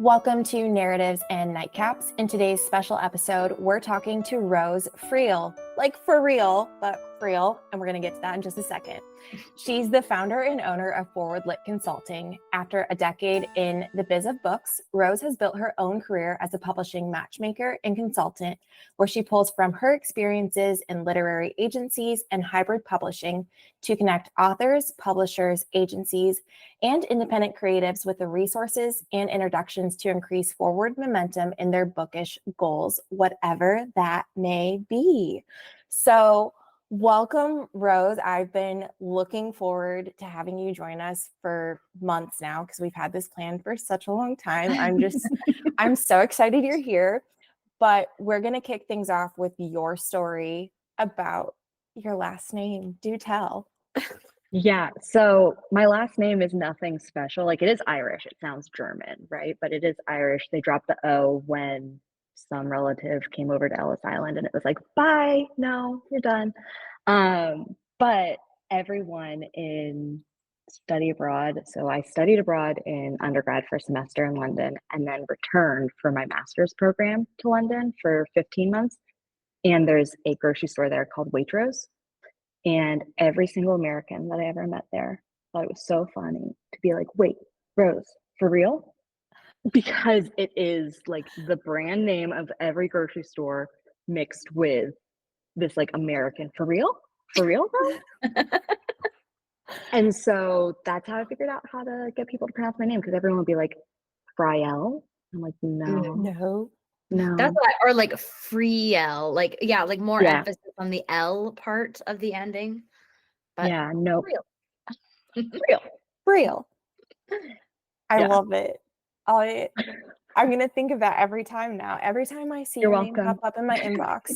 Welcome to Narratives and Nightcaps. In today's special episode, we're talking to Rose Friel, like for real, but Friel, and we're going to get to that in just a second. She's the founder and owner of Foreword Lit Consulting. After a decade in the biz of books, Rose has built her own career as a publishing matchmaker and consultant, where she pulls from her experiences in literary agencies and hybrid publishing to connect authors, publishers, agencies, and independent creatives with the resources and introductions to increase forward momentum in their bookish goals, whatever that may be. So welcome, Rose. I've been looking forward to having you join us for months now because we've had this plan for such a long time. I'm so excited you're here, but we're going to kick things off with your story about your last name. Do tell. Yeah, so my last name is nothing special. Like, it is Irish. It sounds German, right? But it is Irish. They dropped the O when some relative came over to Ellis Island and it was like, bye, no, you're done. But everyone in study abroad, so I studied abroad in undergrad for a semester in London and then returned for my master's program to London for 15 months. And there's a grocery store there called Waitrose. And every single American that I ever met there thought it was so funny to be like, wait, Rose, for real? Because it is like the brand name of every grocery store mixed with this like American, for real? For real though? And so that's how I figured out how to get people to pronounce my name, because everyone would be like, Friel. I'm like, no. That's what, or like Friel, like, yeah, like more emphasis on the L part of the ending. But yeah, no. Real. I love it. I'm going to think of that every time now. Every time I see your name pop up in my inbox,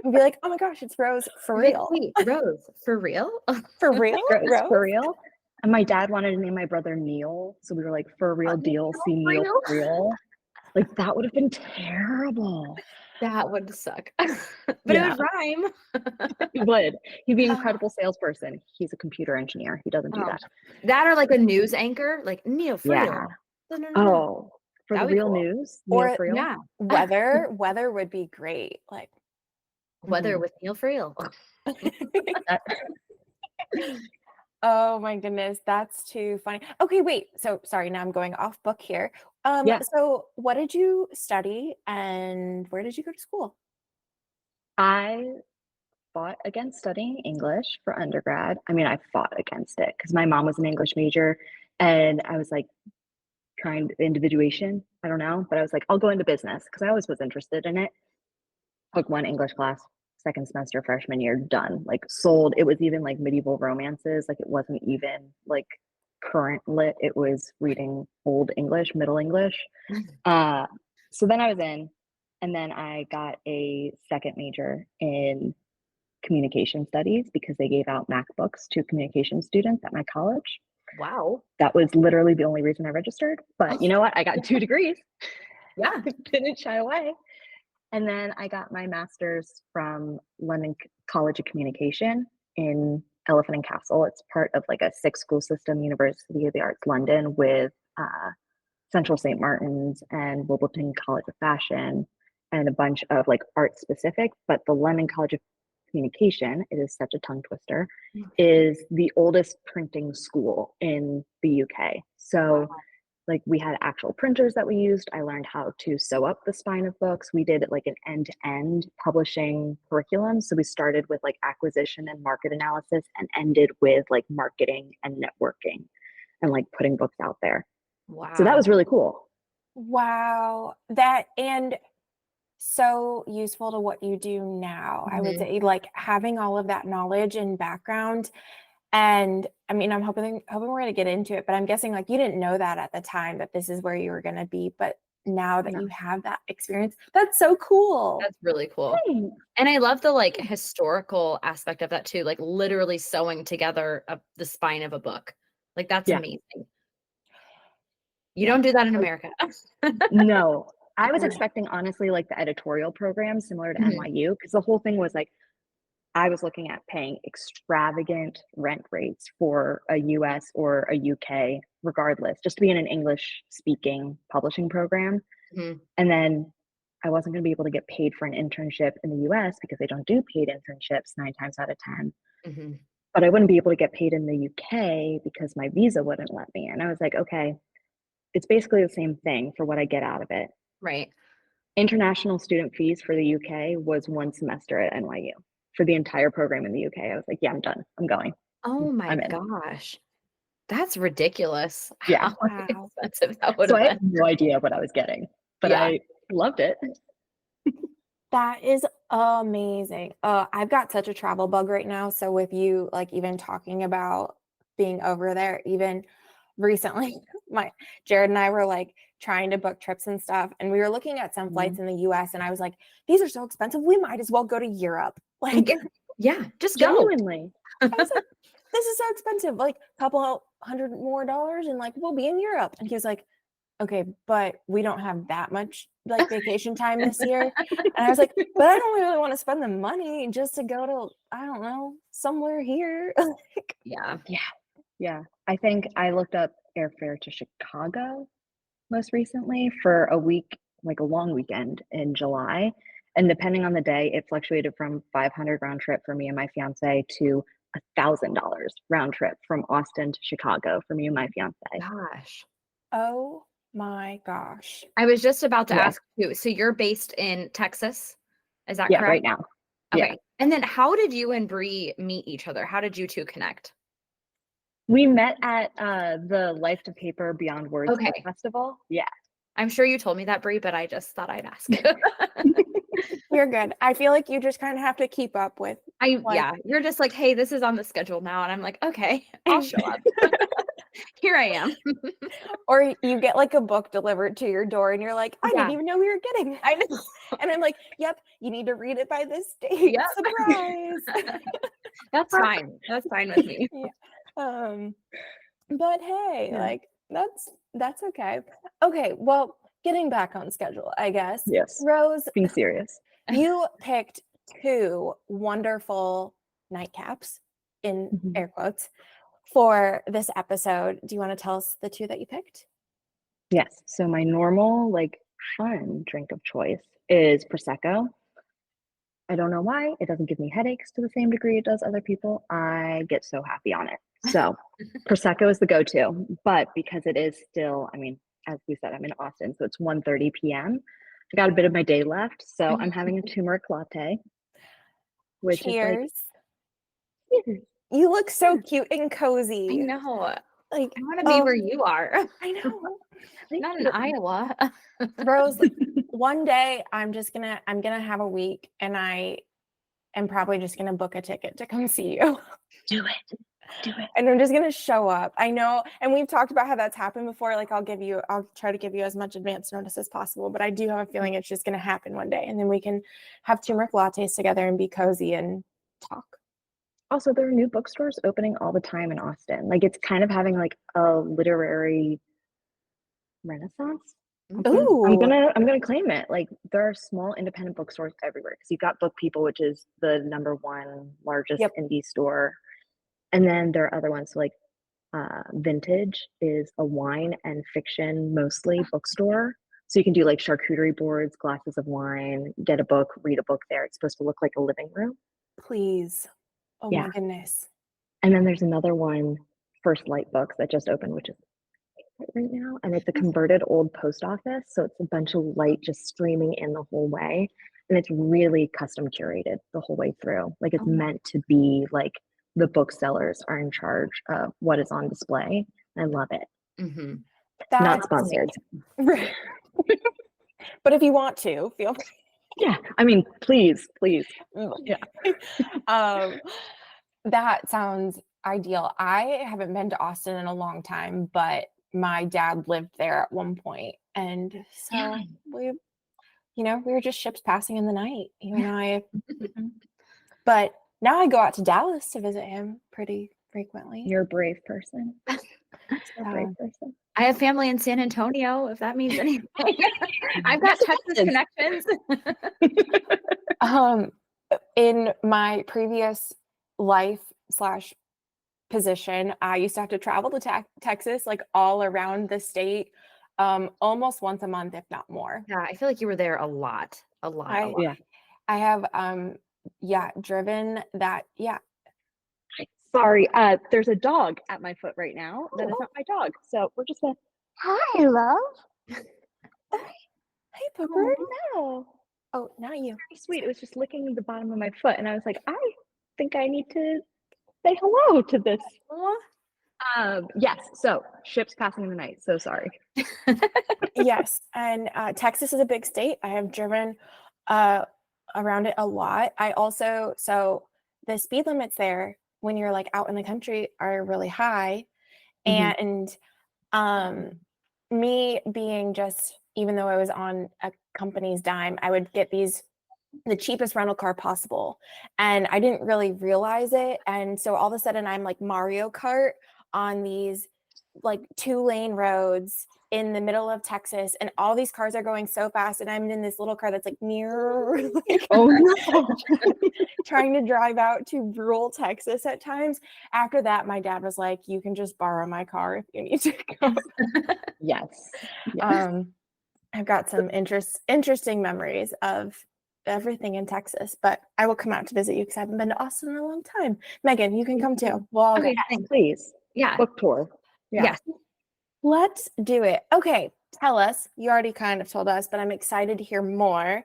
I'll be like, oh my gosh, it's Rose for real. Wait, Rose, for real? For real? Rose, for real? And my dad wanted to name my brother Neil. So we were like, for real deal, see Neil for real. Like, that would have been terrible. That would suck. But it would rhyme. He would. He'd be an incredible salesperson. He's a computer engineer. He doesn't do that. That or like a news anchor, like Neil Friel. Yeah. Oh, for the real news? Or weather would be great. Like weather with Neil Friel. Oh my goodness, that's too funny. Okay, wait. So sorry, now I'm going off book here. So what did you study and where did you go to school? I fought against studying English for undergrad. I mean, I fought against it because my mom was an English major and I was like trying individuation. I don't know, but I was like, I'll go into business because I always was interested in it. Took one English class, second semester, freshman year, done. Like, sold. It was even like medieval romances. Like, it wasn't even like current lit. It was reading old English, middle English. So then I was in, and then I got a second major in communication studies because they gave out MacBooks to communication students at my college. Wow. That was literally the only reason I registered. But you know what? I got 2 degrees. Yeah. Didn't shy away. And then I got my master's from London College of Communication in Elephant and Castle. It's part of like a 6-school system, University of the Arts London, with Central St. Martin's and Wimbledon College of Fashion and a bunch of like art specific. But the London College of Communication, it is such a tongue twister, is the oldest printing school in the UK. So like, we had actual printers that we used. I learned how to sew up the spine of books. We did like an end-to-end publishing curriculum. So we started with like acquisition and market analysis and ended with like marketing and networking and like putting books out there. Wow. So that was really cool. Wow. That, and so useful to what you do now. I would say, like, having all of that knowledge and background. And I mean, I'm hoping we're going to get into it, but I'm guessing like you didn't know that at the time that this is where you were going to be, but now that you have that experience, that's so cool. That's really cool. And I love the like historical aspect of that too, like literally sewing together the spine of a book. Like, that's amazing. You don't do that in America. No, I was expecting, honestly, like the editorial program similar to NYU, because the whole thing was like, I was looking at paying extravagant rent rates for a US or a UK, regardless, just to be in an English speaking publishing program. Mhm. And then I wasn't going to be able to get paid for an internship in the US because they don't do paid internships 9 times out of 10. Mhm. But I wouldn't be able to get paid in the UK because my visa wouldn't let me. And I was like, okay, it's basically the same thing for what I get out of it. Right. International student fees for the UK was 1 semester at NYU for the entire program in the UK. I was like, yeah, I'm done. I'm going. Oh my I'm in. gosh. That's ridiculous. Yeah. How Wow. expensive that would So have I had been. no idea what I was getting, but Yeah. I loved it. That is amazing. I've got such a travel bug right now. So with you, like even talking about being over there, even recently, Jared and I were like trying to book trips and stuff, and we were looking at some flights in the US, and I was like, these are so expensive. We might as well go to Europe. Like, Yeah, just go. Genuinely. I was like, this is so expensive, like a couple $100 more, and like we'll be in Europe. And he was like, okay, but we don't have that much like vacation time this year. And I was like, but I don't really want to spend the money just to go to, I don't know, somewhere here. Yeah. Yeah. I think I looked up airfare to Chicago most recently for a week, like a long weekend in July. And depending on the day, it fluctuated from 500 round trip for me and my fiance to $1,000 round trip from Austin to Chicago for me and my fiance. Gosh. Oh my gosh. I was just about to Yeah. ask you. So you're based in Texas, is that Yeah, correct? right now. Okay. Yeah. And then how did you and Bree meet each other? How did you two connect? We met at the Life to Paper Beyond Words Okay. Book Festival. Yeah. I'm sure you told me that, Bree, but I just thought I'd ask. You're good. I feel like you just kind of have to keep up with. Yeah, you're just like, hey, this is on the schedule now. And I'm like, okay, I'll show up. Here I am. Or you get like a book delivered to your door and you're like, I didn't even know we were getting it. I know. And I'm like, yep, you need to read it by this date. Yep. Surprise. That's fine. That's fine with me. But hey, Yeah. like that's okay. Okay, well, getting back on schedule, I guess. Yes. Rose, Being serious. you picked 2 wonderful nightcaps in Mhm. air quotes for this episode. Do you want to tell us the 2 that you picked? Yes. So my normal, like, fun drink of choice is Prosecco. I don't know why. It doesn't give me headaches to the same degree it does other people. I get so happy on it. So Prosecco is the go-to. But because it is still, I mean, as we said, I'm in Austin, so it's 1:30 p.m. I got a bit of my day left. So I'm having a turmeric latte, which Cheers. is like, cheers. You look so Yeah. cute and I cozy. know. Like, I want to be where you are. I know. Not in Iowa. Rose, one day I'm gonna have a week and I am probably just gonna book a ticket to come see you. Do it. Do it. And I'm just gonna show up. I know, and we've talked about how that's happened before. Like I'll try to give you as much advance notice as possible, but I do have a feeling it's just gonna happen one day. And then we can have turmeric lattes together and be cozy and talk. Also, there are new bookstores opening all the time in Austin. Like it's kind of having like a literary renaissance. Ooh. I'm gonna claim it. Like there are small independent bookstores everywhere because you've got Book People, which is the #1 largest indie store, and then there are other ones like Vintage is a wine and fiction mostly bookstore. So you can do like charcuterie boards, glasses of wine, get a book, read a book there. It's supposed to look like a living room. Please. Oh Yeah. my goodness. And then there's another one, First Light Books, that just opened, which is right now, and it's a converted old post office, so it's a bunch of light just streaming in the whole way, and it's really custom curated the whole way through. Like it's meant to be like the booksellers are in charge of what is on display. I love it. Mm-hmm. Not sponsored. Right. But if you want to, feel free. Yeah, I mean, please. Yeah. That sounds ideal. I haven't been to Austin in a long time, but my dad lived there at one point, and so we were just ships passing in the night, you and I. But now I go out to Dallas to visit him pretty frequently. You're a brave person. You're a brave person. I have family in San Antonio, if that means anything. I've got Texas connections. in my previous life slash position, I used to have to travel to Texas, like all around the state, almost once a month, if not more. Yeah, I feel like you were there a lot. Yeah. I have, driven that. Yeah. Sorry, there's a dog at my foot right now. That is not my dog. So we're just gonna, hi, love. Hey, Pooper. Oh, no. Oh, not you. Very sweet. It was just licking the bottom of my foot. And I was like, I think I need to say hello to this. Yes. So ships passing in the night. So sorry. Yes. And Texas is a big state. I have driven around it a lot. I also, so the speed limits there when you're like out in the country are really high. And me being just, even though I was on a company's dime, I would get the cheapest rental car possible. And I didn't really realize it. And so all of a sudden I'm like Mario Kart on these like 2-lane roads in the middle of Texas, and all these cars are going so fast, and I'm in this little car that's like near, like, Oh no. trying to drive out to rural Texas at times. After that, my dad was like, "You can just borrow my car if you need to go." Yes. I've got some interesting memories of everything in Texas, but I will come out to visit you because I haven't been to Austin in a long time. Megan, you can come too. We'll all Okay, go. thanks. Please. Yeah. Book tour. Yeah. Yes. Let's do it. Okay, tell us. You already kind of told us, but I'm excited to hear more.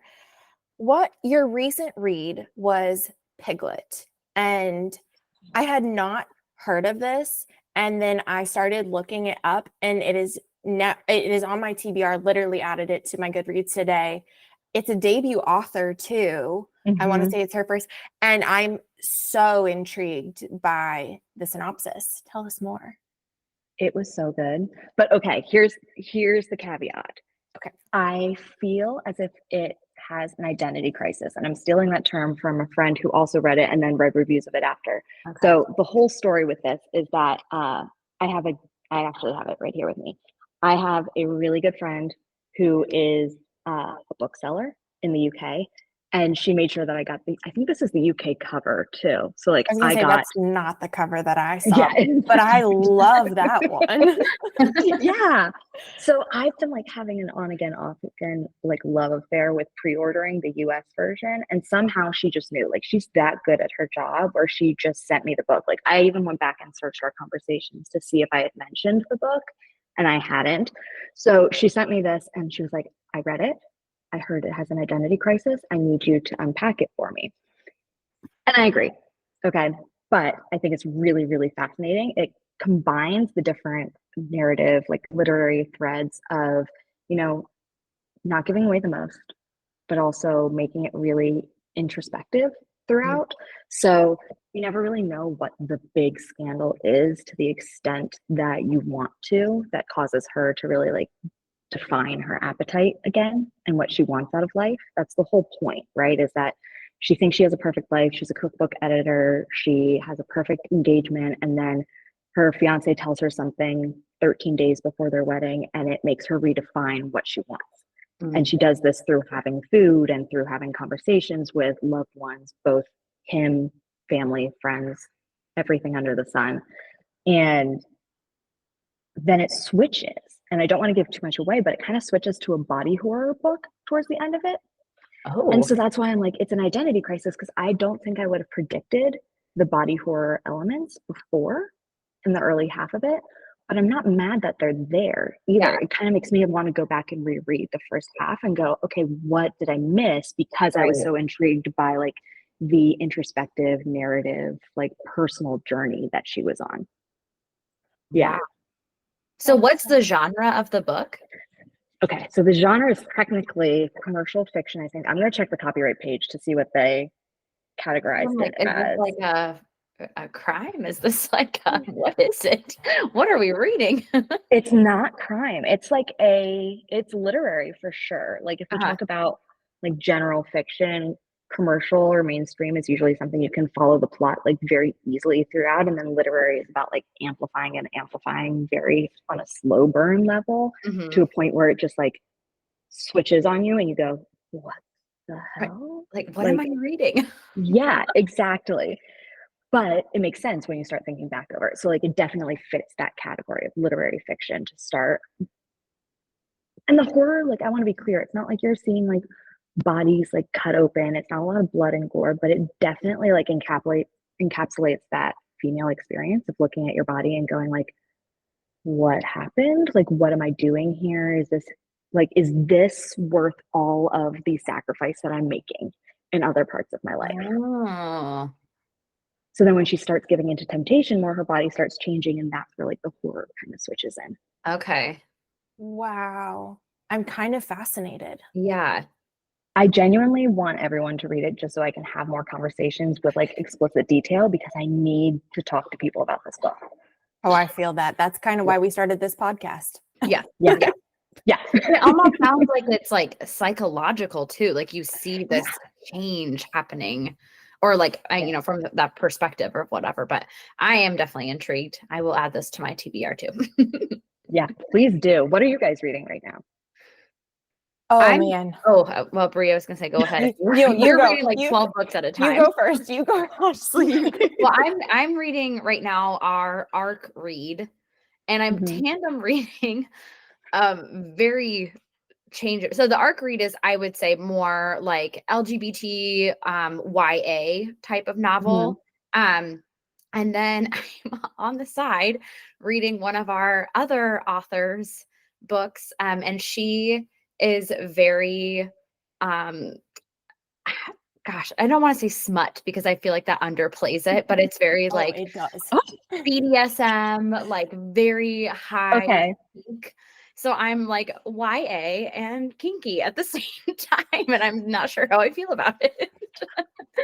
What your recent read was Piglet, and I had not heard of this, and then I started looking it up, and it is on my TBR. Literally added it to my Goodreads today. It's a debut author too. I want to say it's her first, and I'm so intrigued by the synopsis. Tell us more. It was so good. But okay, here's the caveat. Okay. I feel as if it has an identity crisis, and I'm stealing that term from a friend who also read it and then read reviews of it after. Okay. So the whole story with this is that I actually have it right here with me. I have a really good friend who is a bookseller in the UK, and she made sure that I got I think this is the UK cover too. So like I was gonna say got that's not the cover that I saw, yeah, but I love that one. yeah. So I've been like having an on again, off again, like love affair with pre-ordering the US version. And somehow she just knew, like, she's that good at her job, or she just sent me the book. Like, I even went back and searched our conversations to see if I had mentioned the book, and I hadn't. So she sent me this and she was like, I read it. I heard it has an identity crisis. I need you to unpack it for me. And I agree. Okay. But I think it's really, really fascinating. It combines the different narrative, like literary threads of, you know, not giving away the most, but also making it really introspective throughout. So you never really know what the big scandal is to the extent that you want to, that causes her to really like define her appetite again and what she wants out of life. That's the whole point, right? Is that she thinks she has a perfect life. She's a cookbook editor. She has a perfect engagement. And then her fiance tells her something 13 days before their wedding, and it makes her redefine what she wants. And she does this through having food and through having conversations with loved ones, both him, family, friends, everything under the sun. And then it switches. And I don't want to give too much away, but it kind of switches to a body horror book towards the end of it. Oh. And so that's why I'm like, it's an identity crisis, because I don't think I would have predicted the body horror elements before in the early half of it. But I'm not mad that they're there either. Yeah. It kind of makes me want to go back and reread the first half and go, okay, what did I miss? Because I was so intrigued by like the introspective narrative, like personal journey that she was on. Yeah. So what's the genre of the book? Okay, so the genre is technically commercial fiction, I think. I'm going to check the copyright page to see what they categorized it Is as. this like a crime? Is this like what is it? What are we reading? It's not crime. It's like it's literary for sure. Like if we talk about like general fiction, commercial or mainstream is usually something you can follow the plot like very easily throughout. And then literary is about like amplifying very on a slow burn level to a point where it just like switches on you and you go, what the Right. hell? Like, what am I reading? Yeah, exactly. But it makes sense when you start thinking back over it. So like it definitely fits that category of literary fiction to start. And the horror, like I want to be clear, it's not like you're seeing like bodies like cut open. It's not a lot of blood and gore, but it definitely like encapsulates that female experience of looking at your body and going like, what happened? Like, what am I doing here? Is this worth all of the sacrifice that I'm making in other parts of my life? Oh, So then when she starts giving into temptation more, her body starts changing, and that's where like the horror kind of switches in. okay. Wow. I'm kind of fascinated. Yeah. I genuinely want everyone to read it just so I can have more conversations with like explicit detail because I need to talk to people about this book. Oh, I feel that. That's kind of why we started this podcast. Yeah. Yeah. Yeah. Yeah. It almost sounds like it's like psychological too. Like you see this change happening, or like, from that perspective or whatever. But I am definitely intrigued. I will add this to my TBR too. Yeah, please do. What are you guys reading right now? Oh, man. Well, Brie, I was gonna say, go ahead. You You're go. reading like 12 books at a time. You go first. You go, Ashley. Well, I'm reading right now our ARC read, and I'm tandem reading very change. So the ARC read is, I would say, more like LGBT YA type of novel. And then I'm on the side reading one of our other authors' books, and she is very gosh, I don't want to say smut because I feel like that underplays it, but it's very like it does. BDSM, like very high Okay. kink. So I'm like YA and kinky at the same time, and I'm not sure how I feel about it.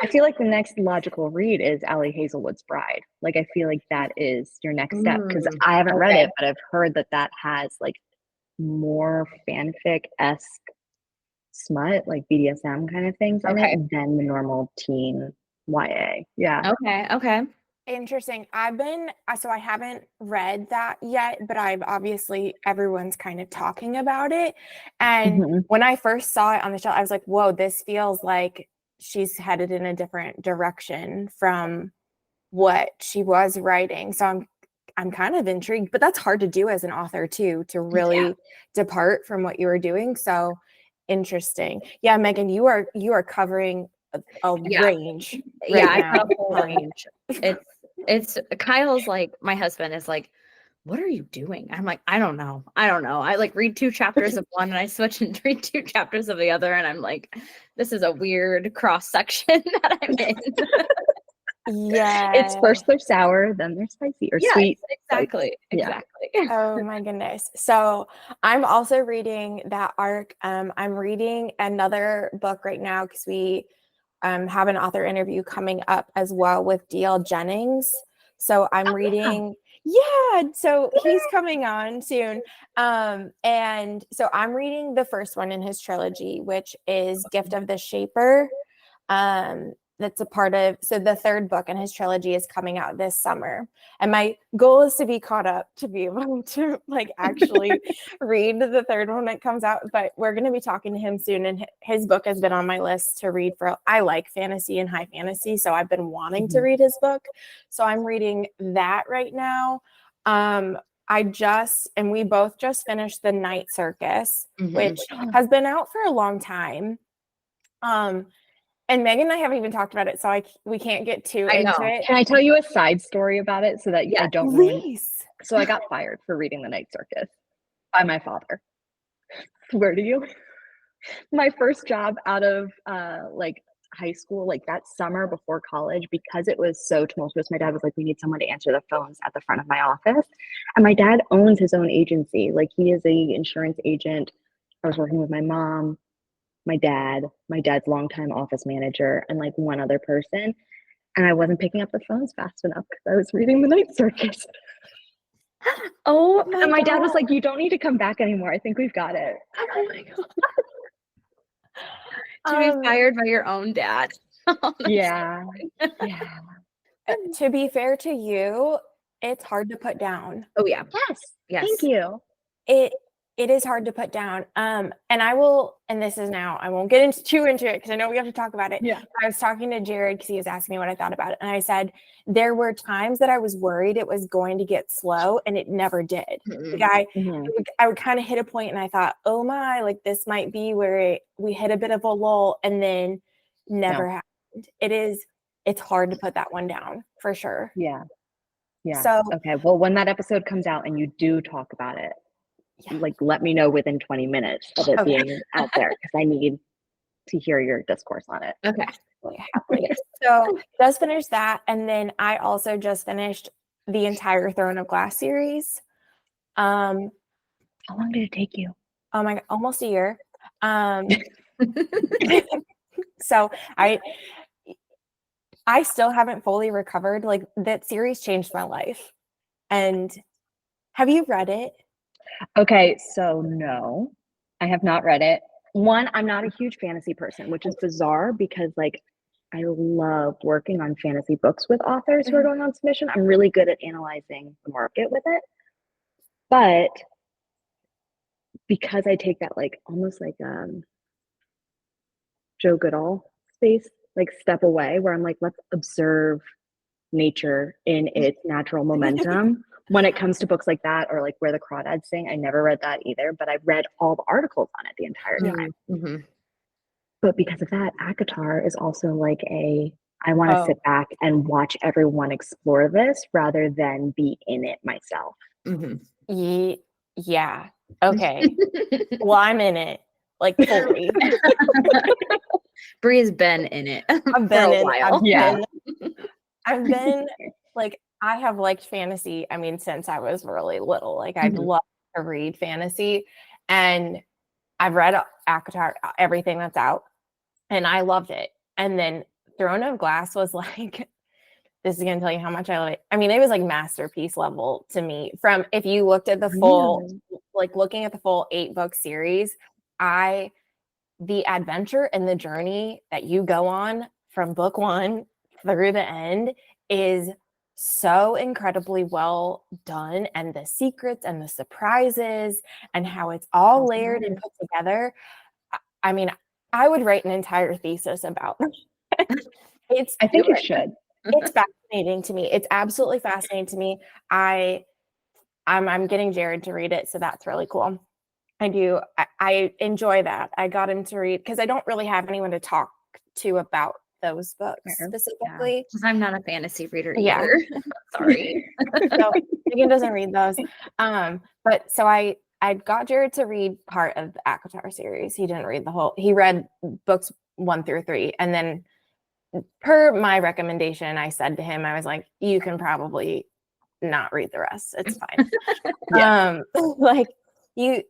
I feel like the next logical read is Allie Hazelwood's Bride. Like, I feel like that is your next step because I haven't read it, but I've heard that has like more fanfic-esque smut, like BDSM kind of things in it than the normal teen YA. Yeah. Okay. Interesting. I haven't read that yet, but everyone's kind of talking about it. And when I first saw it on the shelf, I was like, whoa, this feels like she's headed in a different direction from what she was writing. So I'm kind of intrigued, but that's hard to do as an author too, to really depart from what you were doing. So interesting. Yeah, Megan, you are covering a range. I have a whole range. It's Kyle's like, my husband is like, what are you doing? I'm like, I don't know. I like read 2 chapters of one and I switch and read 2 chapters of the other. And I'm like, this is a weird cross section that I'm in. Yeah. It's first they're sour, then they're spicy or sweet. Exactly. Oh my goodness. So I'm also reading that ARC. I'm reading another book right now because we have an author interview coming up as well with D.L. Jennings. So I'm reading, so he's coming on soon. And so I'm reading the first one in his trilogy, which is Gift of the Shaper. That's a part of, so the 3rd book in his trilogy is coming out this summer. And my goal is to be caught up to be able to like actually read the 3rd one that comes out, but we're going to be talking to him soon. And his book has been on my list to read I like fantasy and high fantasy. So I've been wanting to read his book. So I'm reading that right now. We both just finished The Night Circus, which has been out for a long time. And Megan and I haven't even talked about it, so we can't get too into it. Can I tell you a side story about it so that I don't ruin? So I got fired for reading The Night Circus by my father. Swear to you. My first job out of like high school, like that summer before college, because it was so tumultuous, my dad was like, we need someone to answer the phones at the front of my office. And my dad owns his own agency. Like he is a insurance agent. I was working with my mom, my dad's longtime office manager, and like one other person. And I wasn't picking up the phones fast enough because I was reading The Night Circus. Oh my And my dad was like, you don't need to come back anymore. I think we've got it. Oh my God. To be fired by your own dad. Yeah. To be fair to you, it's hard to put down. Oh yeah. Yes. Thank you. It it is hard to put down. And I will, and this is now, I won't get too into it because I know we have to talk about it. Yeah. I was talking to Jared because he was asking me what I thought about it. And I said, there were times that I was worried it was going to get slow and it never did. Like I would kind of hit a point and I thought, oh my, like this might be where we hit a bit of a lull and then never happened. It's hard to put that one down for sure. Yeah. Yeah. So, okay. Well, when that episode comes out and you do talk about it, like let me know within 20 minutes of it being out there because I need to hear your discourse on it. Okay. So just finished that. And then I also just finished the entire Throne of Glass series. How long did it take you? Oh my God, almost a year. So I still haven't fully recovered. Like that series changed my life. And have you read it? Okay, so no, I have not read it. One, I'm not a huge fantasy person, which is bizarre because like I love working on fantasy books with authors who are going on submission. I'm really good at analyzing the market with it. But because I take that like almost like Joe Goodall space, like step away where I'm like, let's observe nature in its natural momentum. When it comes to books like that or like Where the Crawdads Sing, I never read that either, but I read all the articles on it the entire time. But because of that, ACOTAR is also like I want to sit back and watch everyone explore this rather than be in it myself. Yeah. Okay. Well, I'm in it like fully. Bree's been in it I've for a while. I've been like, I have liked fantasy. I mean, since I was really little, like I'd love to read fantasy and I've read ACOTAR, everything that's out and I loved it. And then Throne of Glass was like, this is going to tell you how much I love it. I mean, it was like masterpiece level to me from, if you looked at the full, like looking at the full 8-book series, the adventure and the journey that you go on from book 1 through the end is so incredibly well done. And the secrets and the surprises and how it's all layered and put together. I mean, I would write an entire thesis about it. I think you should. It's fascinating to me. It's absolutely fascinating to me. I'm getting Jared to read it, so that's really cool. I enjoy that. I got him to read because I don't really have anyone to talk to about those books specifically. I'm not a fantasy reader either. Sorry. So Megan doesn't read those. But so I got Jared to read part of the ACOTAR series. He didn't read the whole. He read books 1 through 3, and then per my recommendation, I said to him, I was like, "You can probably not read the rest. It's fine." Like. You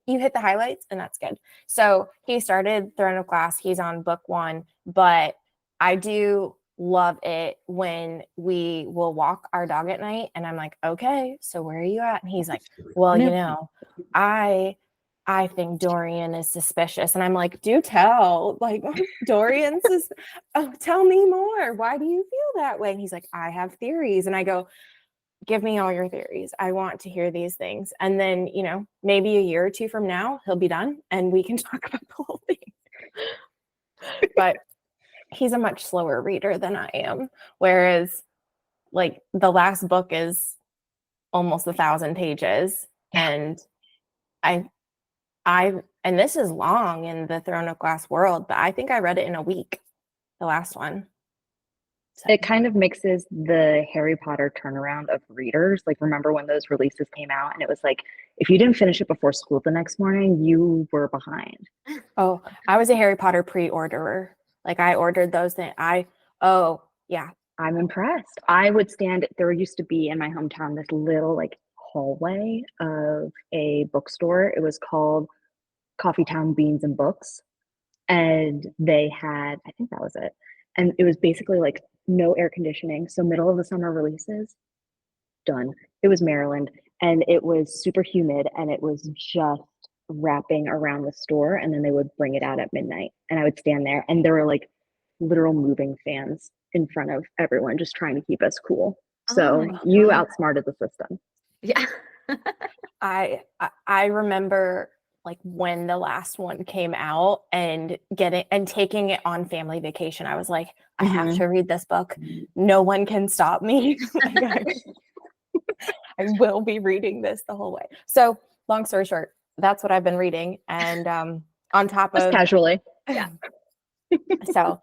hit the highlights and that's good. So he started Throne of Glass. He's on book 1, but I do love it when we will walk our dog at night and I'm like, okay, so where are you at? And he's like, well, you know, I think Dorian is suspicious. And I'm like, do tell, like Dorian's tell me more. Why do you feel that way? And he's like, I have theories. And I go, give me all your theories. I want to hear these things. And then, you know, maybe a year or 2 from now, he'll be done and we can talk about the whole thing. But he's a much slower reader than I am. Whereas like the last book is almost 1,000 pages. And and this is long in the Throne of Glass world, but I think I read it in a week, the last one. It kind of mixes the Harry Potter turnaround of readers. Like, remember when those releases came out and it was like, if you didn't finish it before school the next morning, you were behind. Oh, I was a Harry Potter pre-orderer. Like I ordered those things. I'm impressed. I would stand, there used to be in my hometown this little like hallway of a bookstore. It was called Coffee Town Beans and Books. And they had, I think that was it. And it was basically like no air conditioning. So middle of the summer releases, done. It was Maryland and it was super humid and it was just wrapping around the store. And then they would bring it out at midnight and I would stand there and there were like literal moving fans in front of everyone, just trying to keep us cool. So you outsmarted the system. Yeah. I remember like when the last one came out and taking it on family vacation. I was like, I have to read this book. No one can stop me. Like, I will be reading this the whole way. So long story short, that's what I've been reading. And on top Just of casually. Yeah. so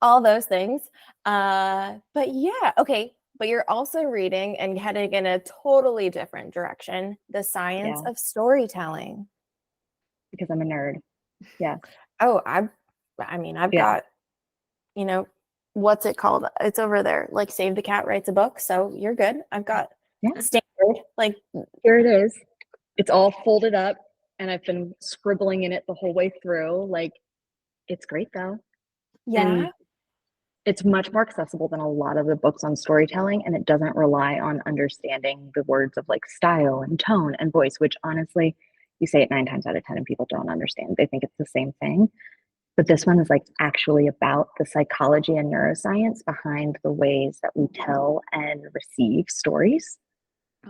all those things. But yeah, okay. But you're also reading and heading in a totally different direction, The Science Yeah. of Storytelling. Because I'm a nerd. Yeah. Oh, I've got, what's it called? It's over there. Like Save the Cat Writes a Book. So you're good. I've got standard. Like here it is. It's all folded up and I've been scribbling in it the whole way through. Like, it's great though. Yeah. And it's much more accessible than a lot of the books on storytelling, and it doesn't rely on understanding the words of like style and tone and voice, which honestly, you say it 9 times out of 10 and people don't understand. They think it's the same thing. But this one is like actually about the psychology and neuroscience behind the ways that we tell and receive stories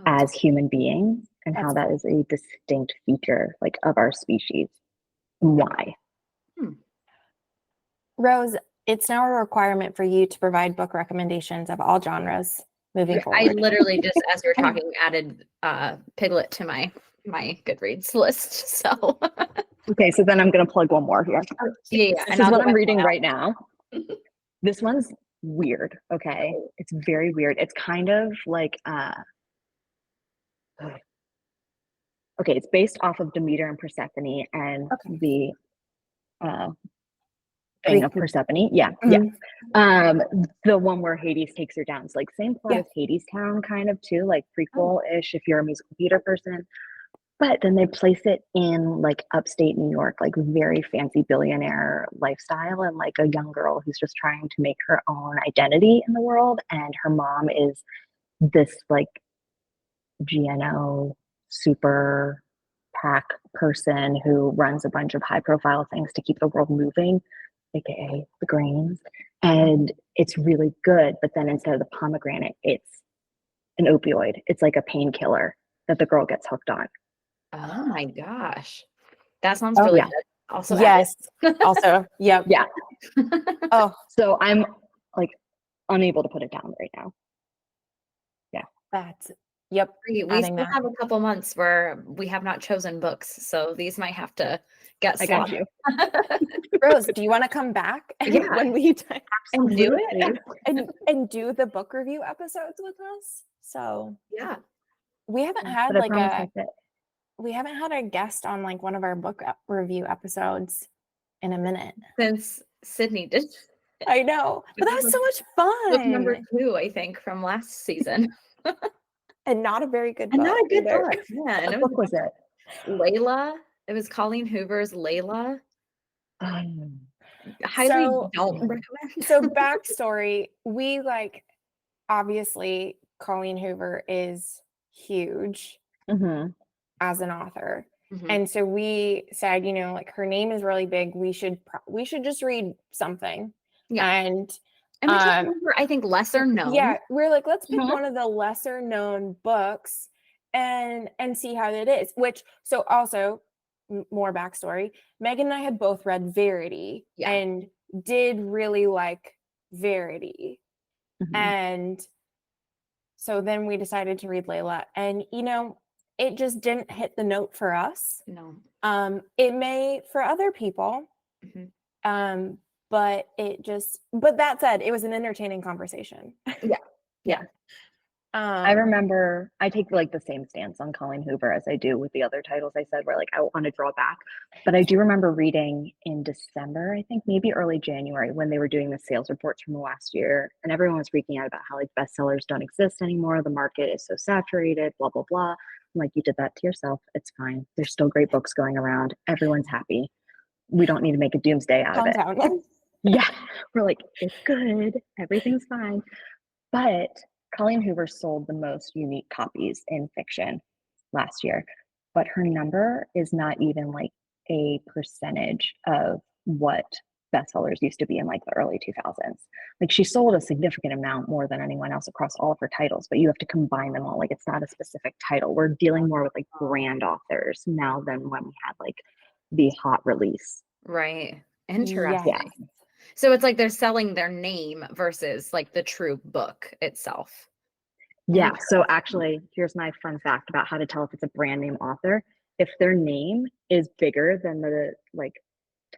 as human beings, and how that is a distinct feature like of our species and why. Rose, it's now a requirement for you to provide book recommendations of all genres moving forward. I literally just, as you were talking, added Piglet to my Goodreads list. So okay, so then I'm going to plug one more here. yeah. This is what I'm reading right now. This one's weird. Okay, it's very weird. It's kind of like okay, it's based off of Demeter and Persephone and the thing of Persephone. Yeah. The one where Hades takes her down. It's like same plot as Hades Town, kind of too, like prequel-ish if you're a musical theater person. But then they place it in like upstate New York, like very fancy billionaire lifestyle, and like a young girl who's just trying to make her own identity in the world. And her mom is this like GNO super PAC person who runs a bunch of high profile things to keep the world moving, aka the grains. And it's really good, but then instead of the pomegranate, it's an opioid. It's like a painkiller that the girl gets hooked on. Oh my gosh, that sounds really good. Also, yes. Also, yep. Yeah. Oh, so I'm like unable to put it down right now. Yeah. That's yep. We still have a couple months where we have not chosen books, so these might have to get got you. Rose, do you want to come back when we and do it and do the book review episodes with us? So yeah, we haven't had we haven't had a guest on like one of our book review episodes in a minute since Sydney did. I know, but that was so much fun. Book number 2, I think, from last season. And not a very good book. And not a good book. Yeah. What book was it? Layla. It was Colleen Hoover's Layla. Highly don't recommend. So backstory, we like, obviously Colleen Hoover is huge as an author. And so we said, like her name is really big. We should just read something. Yeah. And I think lesser known. Yeah, we're like, let's pick one of the lesser known books and see how it is. Which, so also more backstory, Megan and I had both read Verity and did really like Verity. And so then we decided to read Layla, and it just didn't hit the note for us. No. It may for other people. But that said, it was an entertaining conversation. Yeah. I remember I take like the same stance on Colleen Hoover as I do with the other titles I said, where like I want to draw back. But I do remember reading in December, I think maybe early January, when they were doing the sales reports from the last year, and everyone was freaking out about how like bestsellers don't exist anymore. The market is so saturated, blah, blah, blah. I'm like, you did that to yourself. It's fine. There's still great books going around. Everyone's happy. We don't need to make a doomsday out of it. Yeah, we're like, it's good. Everything's fine. But Colleen Hoover sold the most unique copies in fiction last year, but her number is not even like a percentage of what bestsellers used to be in like the early 2000s. Like she sold a significant amount more than anyone else across all of her titles, but you have to combine them all. Like it's not a specific title. We're dealing more with like brand authors now than when we had like the hot release. Right. Yes. Interesting. So it's like they're selling their name versus like the true book itself. Yeah. So actually, here's my fun fact about how to tell if it's a brand name author. If their name is bigger than the like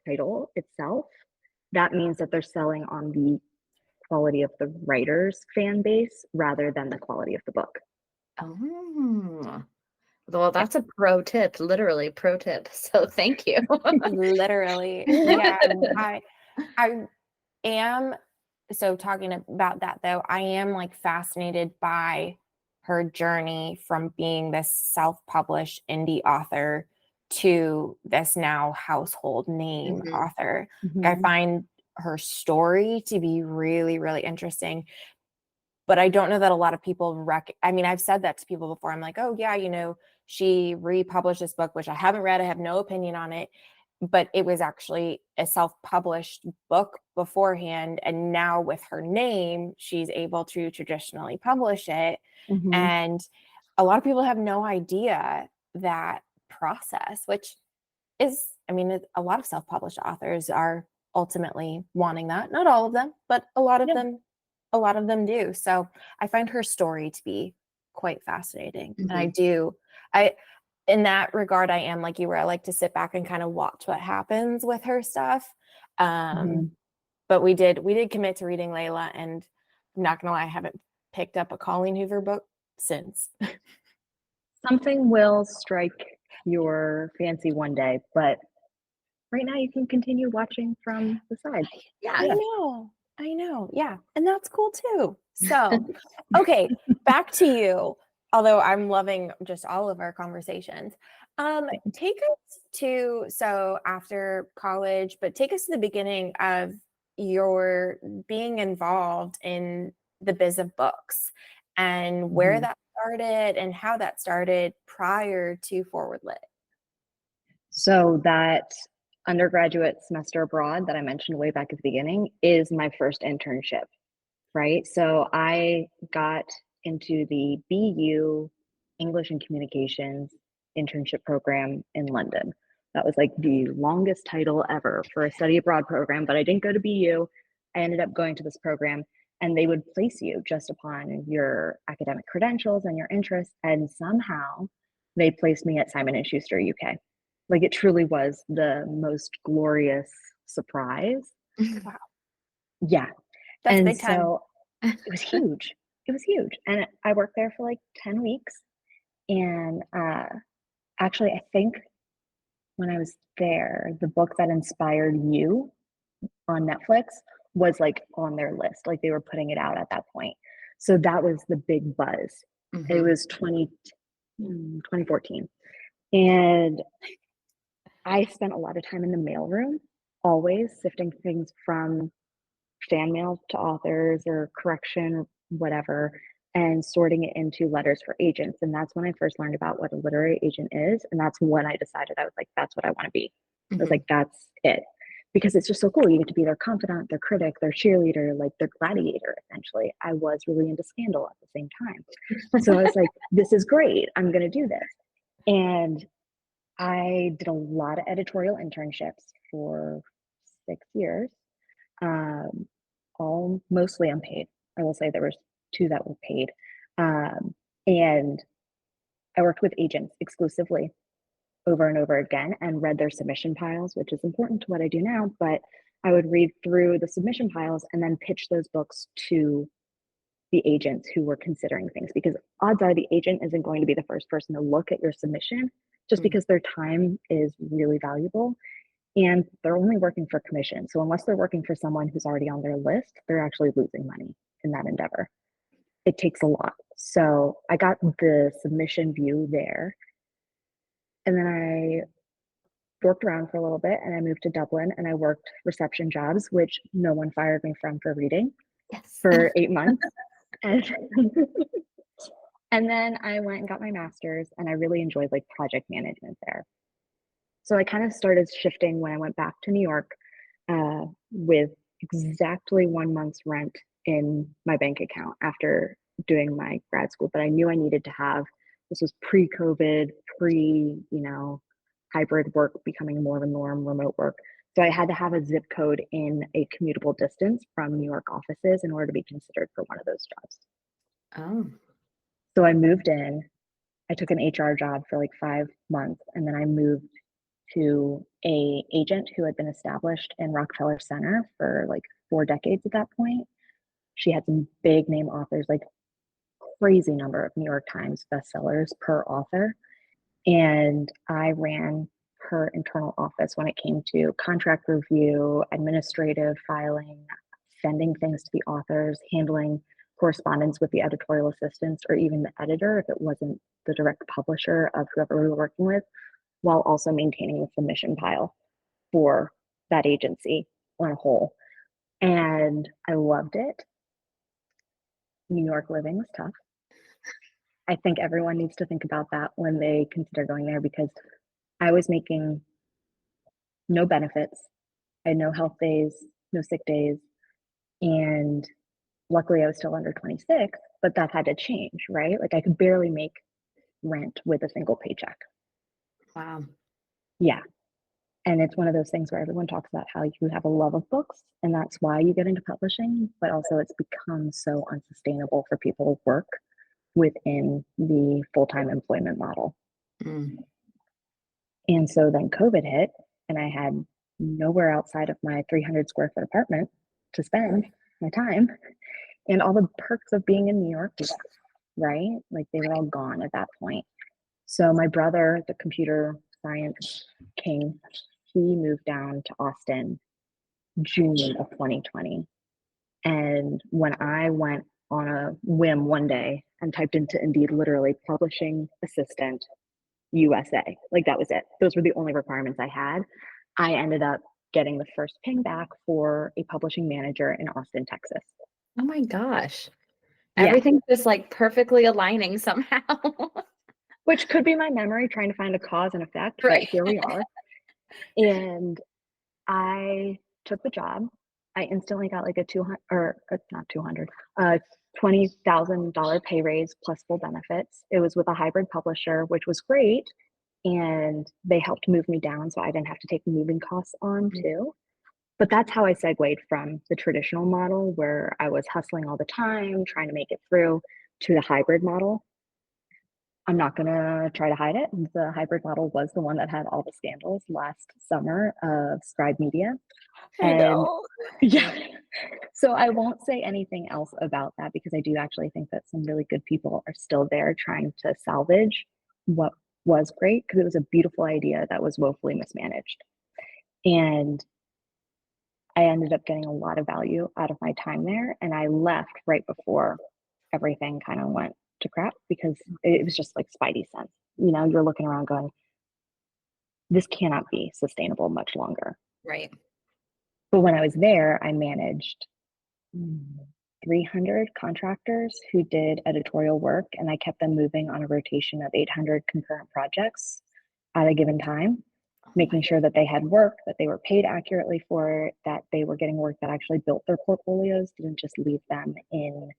title itself, that means that they're selling on the quality of the writer's fan base rather than the quality of the book. Oh, well, that's a pro tip, literally pro tip. So thank you. Literally. Yeah. I am, so talking about that though, I am like fascinated by her journey from being this self-published indie author to this now household name author. I find her story to be really, really interesting. But I don't know that a lot of people I mean, I've said that to people before. I'm like, oh yeah, she republished this book, which I haven't read. I have no opinion on it, but it was actually a self-published book beforehand. And now with her name, she's able to traditionally publish it. And a lot of people have no idea that process, which is, I mean, a lot of self-published authors are ultimately wanting that. Not all of them, but a lot of them do. So I find her story to be quite fascinating. And in that regard, I am like you, where I like to sit back and kind of watch what happens with her stuff. But we did commit to reading Layla, and I'm not gonna lie, I haven't picked up a Colleen Hoover book since. Something will strike your fancy one day, but right now you can continue watching from the side. Yeah, I know. Yeah. And that's cool too. So, okay, back to you. Although I'm loving just all of our conversations. Take us to, so after college, but take us to the beginning of your being involved in the biz of books and where that started and how that started prior to Foreword Lit. So that undergraduate semester abroad that I mentioned way back at the beginning is my first internship, right? So I got into the BU English and Communications internship program in London. That was like the longest title ever for a study abroad program, but I didn't go to BU. I ended up going to this program, and they would place you just upon your academic credentials and your interests. And somehow they placed me at Simon & Schuster UK. Like it truly was the most glorious surprise. Wow. Yeah. That's and big time. So it was huge. It was huge. And I worked there for like 10 weeks. And actually, I think when I was there, the book that inspired you on Netflix was like on their list. Like they were putting it out at that point. So that was the big buzz. It was 2014. And I spent a lot of time in the mailroom, always sifting things from fan mail to authors or correction, whatever, and sorting it into letters for agents. And that's when I first learned about what a literary agent is. And that's when I decided, I was like, that's what I want to be. I was like, that's it. Because it's just so cool. You get to be their confidant, their critic, their cheerleader, like their gladiator, essentially. I was really into Scandal at the same time. So I was like, this is great. I'm going to do this. And I did a lot of editorial internships for 6 years, all mostly unpaid. I will say there was 2 that were paid. And I worked with agents exclusively over and over again and read their submission piles, which is important to what I do now. But I would read through the submission piles and then pitch those books to the agents who were considering things, because odds are the agent isn't going to be the first person to look at your submission, just because their time is really valuable and they're only working for commission. So unless they're working for someone who's already on their list, they're actually losing money in that endeavor. It takes a lot. So I got the submission view there. And then I worked around for a little bit and I moved to Dublin and I worked reception jobs, which no one fired me from for reading for 8 months. And then I went and got my master's and I really enjoyed like project management there. So I kind of started shifting when I went back to New York with exactly 1 month's rent in my bank account after doing my grad school. But I knew I needed to have, this was pre-COVID, hybrid work becoming more of a norm, remote work. So I had to have a zip code in a commutable distance from New York offices in order to be considered for one of those jobs. Oh. So I moved in, I took an HR job for like 5 months, and then I moved to a agent who had been established in Rockefeller Center for like 4 decades at that point. She had some big name authors, like crazy number of New York Times bestsellers per author. And I ran her internal office when it came to contract review, administrative filing, sending things to the authors, handling correspondence with the editorial assistants or even the editor if it wasn't the direct publisher of whoever we were working with, while also maintaining the submission pile for that agency on a whole. And I loved it. New York living was tough. I think everyone needs to think about that when they consider going there, because I was making no benefits. I had no health days, no sick days. And luckily I was still under 26, but that had to change, right? Like I could barely make rent with a single paycheck. Wow. Yeah. And it's one of those things where everyone talks about how you have a love of books and that's why you get into publishing, but also it's become so unsustainable for people to work within the full-time employment model. Mm. And so then COVID hit and I had nowhere outside of my 300 square foot apartment to spend my time, and all the perks of being in New York, right? Like they were all gone at that point. So my brother, the computer science king, he moved down to Austin June of 2020. And when I went on a whim one day and typed into Indeed literally publishing assistant USA, like that was it. Those were the only requirements I had. I ended up getting the first ping back for a publishing manager in Austin, Texas. Oh my gosh. Yeah. Everything's just like perfectly aligning somehow. Which could be my memory trying to find a cause and effect, Right. but here we are. And I took the job. I instantly got like a $20,000 pay raise plus full benefits. It was with a hybrid publisher, which was great. And they helped move me down so I didn't have to take moving costs on too. But that's how I segued from the traditional model where I was hustling all the time, trying to make it through, to the hybrid model. I'm not going to try to hide it. The hybrid model was the one that had all the scandals last summer of Scribe Media. And yeah, so I won't say anything else about that because I do actually think that some really good people are still there trying to salvage what was great, because it was a beautiful idea that was woefully mismanaged. And I ended up getting a lot of value out of my time there. And I left right before everything kind of went to crap because it was just like spidey sense. You're looking around going, this cannot be sustainable much longer. Right. But when I was there, I managed 300 contractors who did editorial work, and I kept them moving on a rotation of 800 concurrent projects at a given time, making sure that they had work, that they were paid accurately for it, that they were getting work that actually built their portfolios, didn't just leave them in,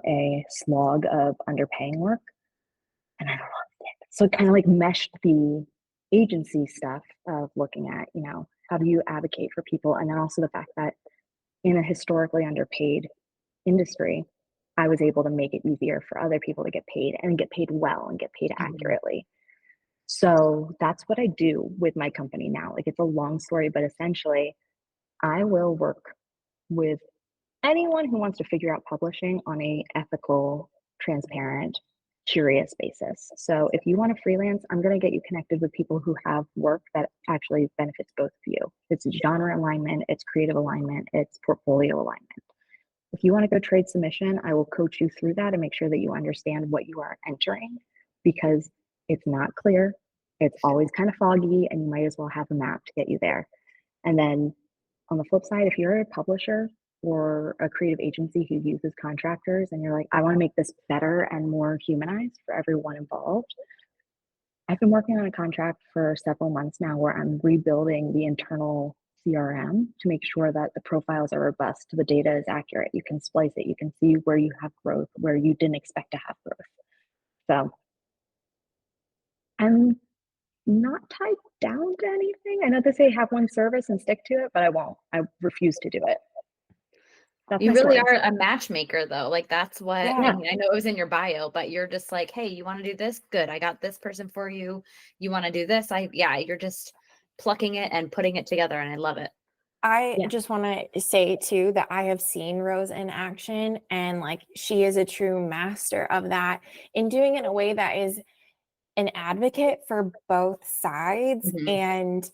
a slog of underpaying work. And I loved it. So it kind of like meshed the agency stuff of looking at, how do you advocate for people? And then also the fact that in a historically underpaid industry, I was able to make it easier for other people to get paid and get paid well and get paid accurately. So that's what I do with my company now. Like it's a long story, but essentially I will work with anyone who wants to figure out publishing on a ethical, transparent, curious basis. So if you want to freelance, I'm going to get you connected with people who have work that actually benefits both of you. It's genre alignment, it's creative alignment, it's portfolio alignment. If you want to go trade submission, I will coach you through that and make sure that you understand what you are entering, because it's not clear. It's always kind of foggy, and you might as well have a map to get you there. And then on the flip side, if you're a publisher or a creative agency who uses contractors and you're like, I want to make this better and more humanized for everyone involved, I've been working on a contract for several months now where I'm rebuilding the internal CRM to make sure that the profiles are robust, the data is accurate. You can splice it. You can see where you have growth, where you didn't expect to have growth. So I'm not tied down to anything. I know they say have one service and stick to it, but I won't. I refuse to do it. That's You my really story. are a matchmaker though. Like that's what, Yeah. I mean, I know it was in your bio, but you're just like, hey, you want to do this? Good. I got this person for you. You want to do this? You're just plucking it and putting it together. And I love it. I Yeah. just want to say too that I have seen Rose in action, and like she is a true master of that in doing it in a way that is an advocate for both sides. Mhm. And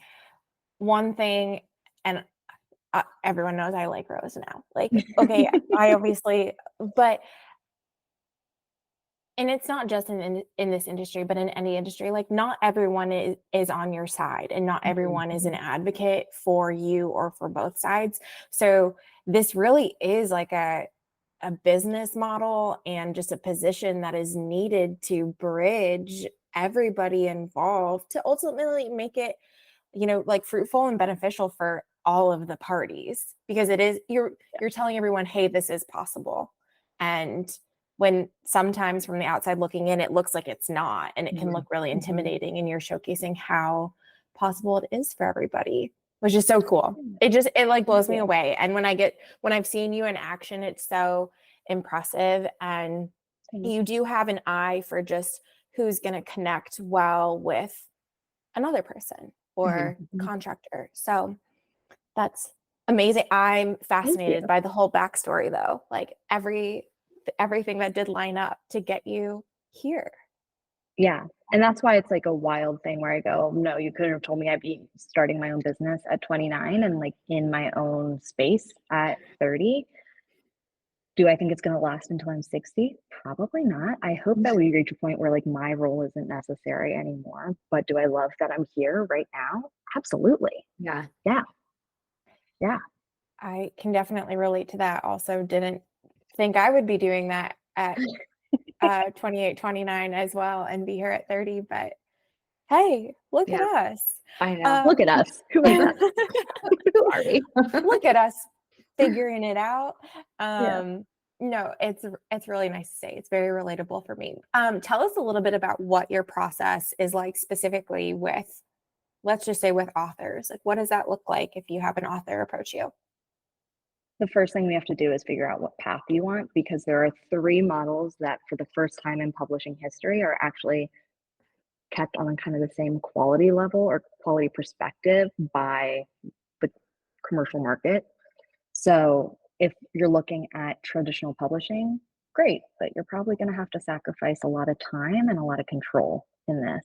one thing, and everyone knows I like Rose now. Like, okay, I obviously, but and it's not just in this industry, but in any industry, like not everyone is on your side, and not everyone is an advocate for you or for both sides. So this really is like a business model and just a position that is needed to bridge everybody involved to ultimately make it, like fruitful and beneficial for all of the parties, because it is, you're telling everyone, hey, this is possible. And when sometimes from the outside looking in, it looks like it's not, and it can look really intimidating, and you're showcasing how possible it is for everybody, which is so cool. It like blows me away. And when I've seen you in action, it's so impressive. And you do have an eye for just who's going to connect well with another person or contractor. So that's amazing. I'm fascinated by the whole backstory though. Like everything that did line up to get you here. Yeah. And that's why it's like a wild thing where I go, no, you couldn't have told me I'd be starting my own business at 29 and like in my own space at 30. Do I think it's going to last until I'm 60? Probably not. I hope that we reach a point where like my role isn't necessary anymore. But do I love that I'm here right now? Absolutely. Yeah. Yeah. Yeah. I can definitely relate to that. Also, didn't think I would be doing that at 28, 29 as well, and be here at 30. But hey, look at us. I know. Look at us. Who is us? Who are we? Look at us figuring it out. Yeah. No, it's really nice to say. It's very relatable for me. Tell us a little bit about what your process is like specifically with, let's just say, with authors. Like, what does that look like if you have an author approach you? The first thing we have to do is figure out what path you want, because there are 3 models that for the first time in publishing history are actually kept on kind of the same quality level or quality perspective by the commercial market. So if you're looking at traditional publishing, great, but you're probably going to have to sacrifice a lot of time and a lot of control in this.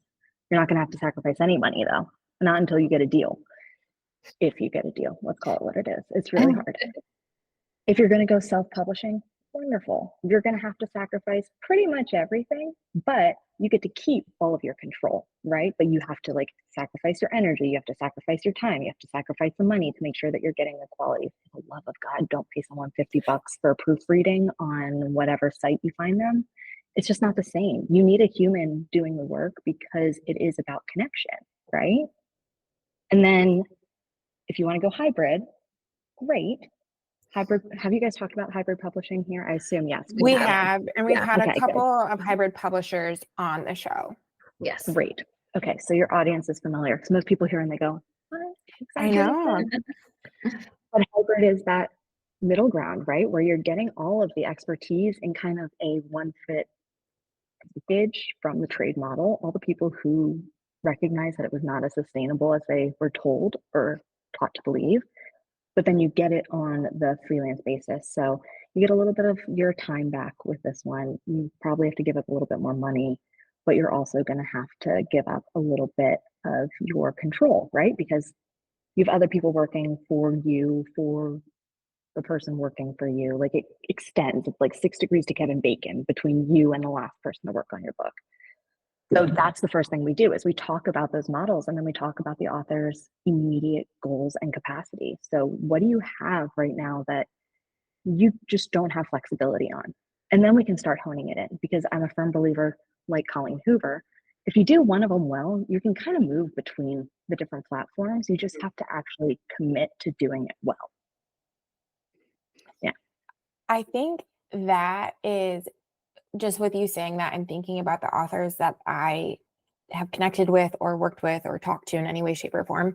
You're not going to have to sacrifice any money though, not until you get a deal. If you get a deal, let's call it what it is. It's really hard. If you're going to go self-publishing, wonderful. You're going to have to sacrifice pretty much everything, but you get to keep all of your control, right? But you have to like sacrifice your energy. You have to sacrifice your time. You have to sacrifice the money to make sure that you're getting the quality. For the love of God, don't pay someone $50 for a proofreading on whatever site you find them. It's just not the same. You need a human doing the work because it is about connection, right? And then if you want to go hybrid, great. Hybrid, have you guys talked about hybrid publishing here? I assume yes. We have, and we've had a couple good. of hybrid publishers on the show. Yes. Great. Okay, so your audience is familiar because most people hear and they go, what? I know. But hybrid is that middle ground, right? Where you're getting all of the expertise in kind of a one fit package from the trade model, all the people who recognize that it was not as sustainable as they were told or taught to believe. But then you get it on the freelance basis. So you get a little bit of your time back with this one. You probably have to give up a little bit more money, but you're also going to have to give up a little bit of your control, right? Because you have other people working for you, for the person working for you. Like it extends. It's like 6 degrees to Kevin Bacon between you and the last person to work on your book. So that's the first thing we do is we talk about those models, and then we talk about the author's immediate goals and capacity. So what do you have right now that you just don't have flexibility on? And then we can start honing it in, because I'm a firm believer, like Colleen Hoover, if you do one of them well, you can kind of move between the different platforms. You just have to actually commit to doing it well. Yeah. I think that is just with you saying that and thinking about the authors that I have connected with or worked with or talked to in any way, shape, or form,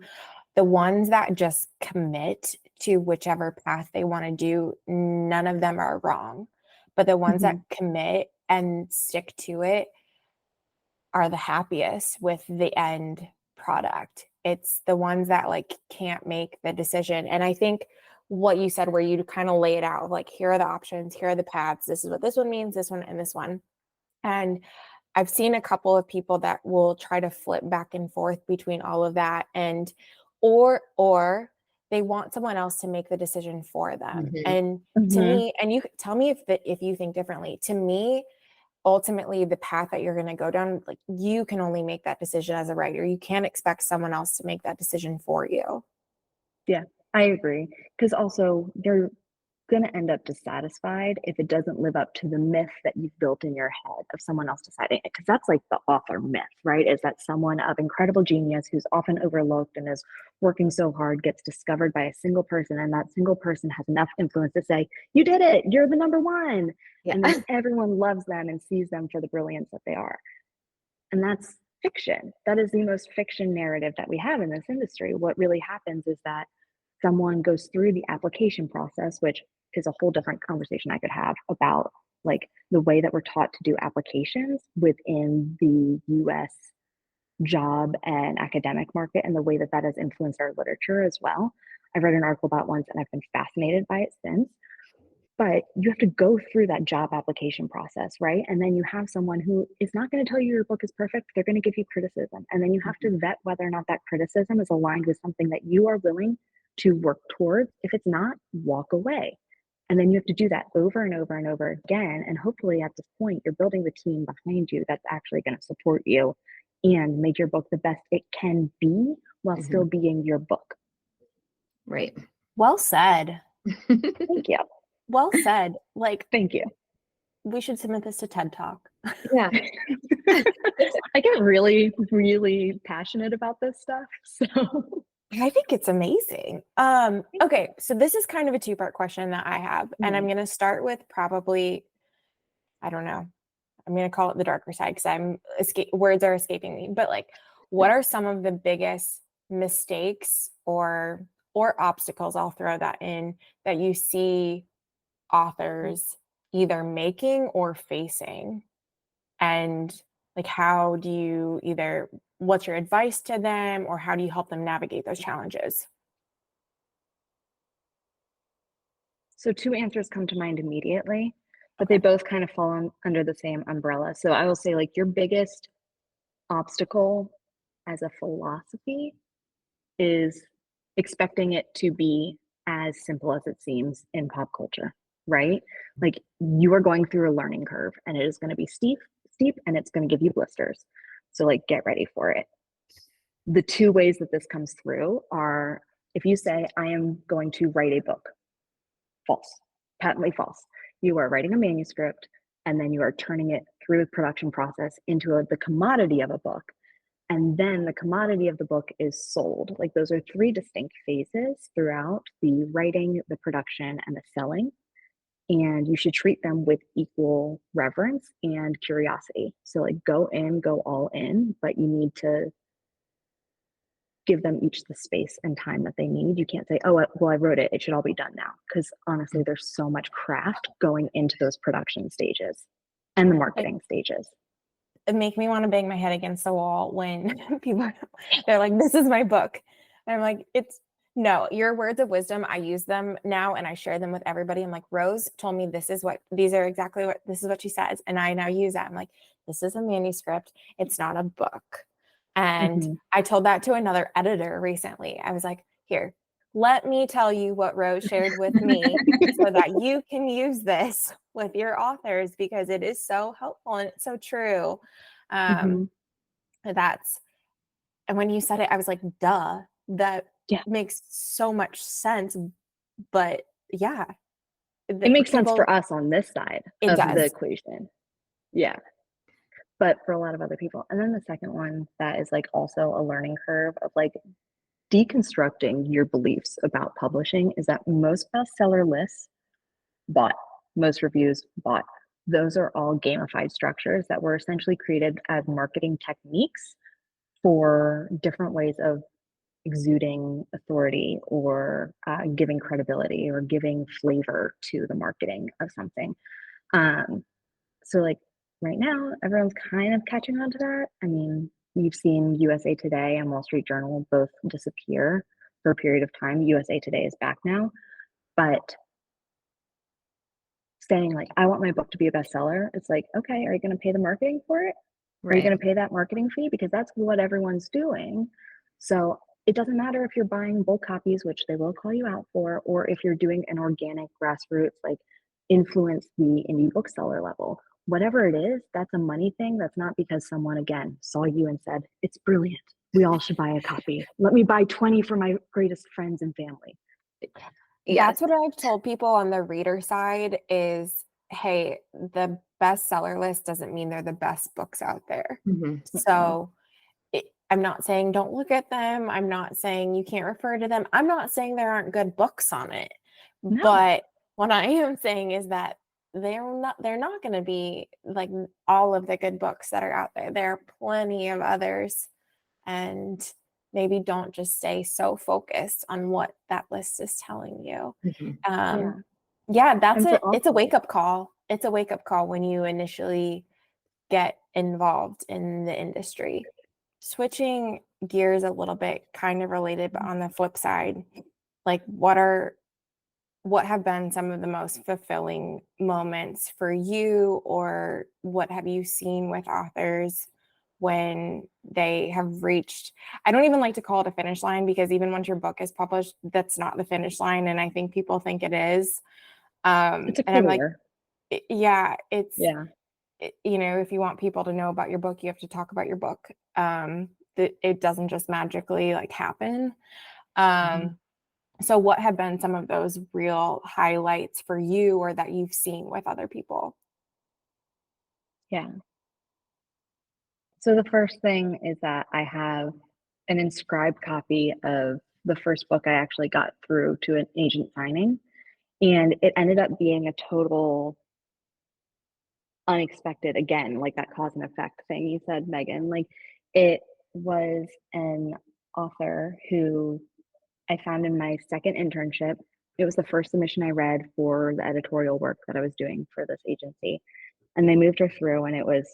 the ones that just commit to whichever path they want to do, none of them are wrong. But the ones that commit and stick to it are the happiest with the end product. It's the ones that like can't make the decision. And I think what you said, where you kind of lay it out, like, here are the options, here are the paths, this is what this one means, this one, and this one. And I've seen a couple of people that will try to flip back and forth between all of that, and or they want someone else to make the decision for them. And to me, and you tell me if you think differently. To me, ultimately, the path that you're going to go down, like, you can only make that decision as a writer. You can't expect someone else to make that decision for you. Yeah, I agree. Because also you're going to end up dissatisfied if it doesn't live up to the myth that you've built in your head of someone else deciding it. Because that's like the author myth, right? Is that someone of incredible genius who's often overlooked and is working so hard gets discovered by a single person, and that single person has enough influence to say, you did it, you're the number one. Yeah. And then everyone loves them and sees them for the brilliance that they are. And that's fiction. That is the most fiction narrative that we have in this industry. What really happens is that someone goes through the application process, which is a whole different conversation I could have about like the way that we're taught to do applications within the US job and academic market, and the way that that has influenced our literature as well. I read an article about once and I've been fascinated by it since. But you have to go through that job application process, right? And then you have someone who is not going to tell you your book is perfect. They're going to give you criticism. And then you have to vet whether or not that criticism is aligned with something that you are willing to work towards. If it's not, walk away. And then you have to do that over and over and over again. And hopefully at this point, you're building the team behind you that's actually going to support you and make your book the best it can be while still being your book. Right. Well said. Thank you. Well said. Like, Thank you. we should submit this to TED Talk. Yeah. I get really, really passionate about this stuff. So I think it's amazing. Okay, so this is kind of a two-part question that I have, and I'm going to start with probably, I don't know, I'm going to call it the darker side because words are escaping me. But like, what are some of the biggest mistakes or obstacles, I'll throw that in, that you see authors either making or facing? And like, how do you what's your advice to them, or how do you help them navigate those challenges? So two answers come to mind immediately, but they both kind of fall under the same umbrella. So I will say, like, your biggest obstacle as a philosophy is expecting it to be as simple as it seems in pop culture, right? Like, you are going through a learning curve and it is going to be steep, and it's going to give you blisters. So like, get ready for it. The two ways that this comes through are if you say, I am going to write a book. False, patently false. You are writing a manuscript and then you are turning it through the production process into the commodity of a book. And then the commodity of the book is sold. Like, those are three distinct phases throughout the writing, the production, and the selling. And you should treat them with equal reverence and curiosity. So like, go all in, but you need to give them each the space and time that they need. You can't say, oh, well, I wrote it, it should all be done now. Because honestly, there's so much craft going into those production stages and the marketing stages. It make me want to bang my head against the wall when people, they're like, this is my book. And I'm like, no, your words of wisdom, I use them now and I share them with everybody. I'm like, Rose told me this is what she says. And I now use that. I'm like, this is a manuscript. It's not a book. And I told that to another editor recently. I was like, here, let me tell you what Rose shared with me so that you can use this with your authors, because it is so helpful and it's so true. And when you said it, I was like, duh, that makes so much sense. But yeah, it makes sense for us on this side of the equation. Yeah. but for a lot of other people. And then the second one that is like also a learning curve of like deconstructing your beliefs about publishing is that most bestseller lists bought, most reviews bought. Those are all gamified structures that were essentially created as marketing techniques for different ways of exuding authority or giving credibility or giving flavor to the marketing of something. So like right now, everyone's kind of catching on to that. I mean, you've seen USA Today and Wall Street Journal both disappear for a period of time. USA Today is back now, but saying like, I want my book to be a bestseller, it's like, okay, are you going to pay the marketing for it? Are you going to pay that marketing fee? Because that's what everyone's doing. So it doesn't matter if you're buying bulk copies, which they will call you out for, or if you're doing an organic grassroots, like influence the indie bookseller level. Whatever it is, that's a money thing. That's not because someone, again, saw you and said, it's brilliant. We all should buy a copy. Let me buy 20 for my greatest friends and family. That's what I've told people on the reader side is, hey, the bestseller list doesn't mean they're the best books out there. So I'm not saying don't look at them. I'm not saying you can't refer to them. I'm not saying there aren't good books on it. No. But what I am saying is that they're not going to be like all of the good books that are out there. There are plenty of others, and maybe don't just stay so focused on what that list is telling you. That's it's a wake-up call. It's a wake-up call when you initially get involved in the industry. Switching gears a little bit, kind of related, but on the flip side, like what have been some of the most fulfilling moments for you, or what have you seen with authors when they have reached, I don't even like to call it a finish line, because even once your book is published, that's not the finish line. And I think people think it is. It's a and I'm like, it's you know, if you want people to know about your book, you have to talk about your book. It doesn't just magically like happen. So what have been some of those real highlights for you, or that you've seen with other people? Yeah. So the first thing is that I have an inscribed copy of the first book I actually got through to an agent signing. And it ended up being a total unexpected, again, like that cause and effect thing you said, Megan. Like it was an author who I found in my second internship. It was the first submission I read for the editorial work that I was doing for this agency. And they moved her through, and it was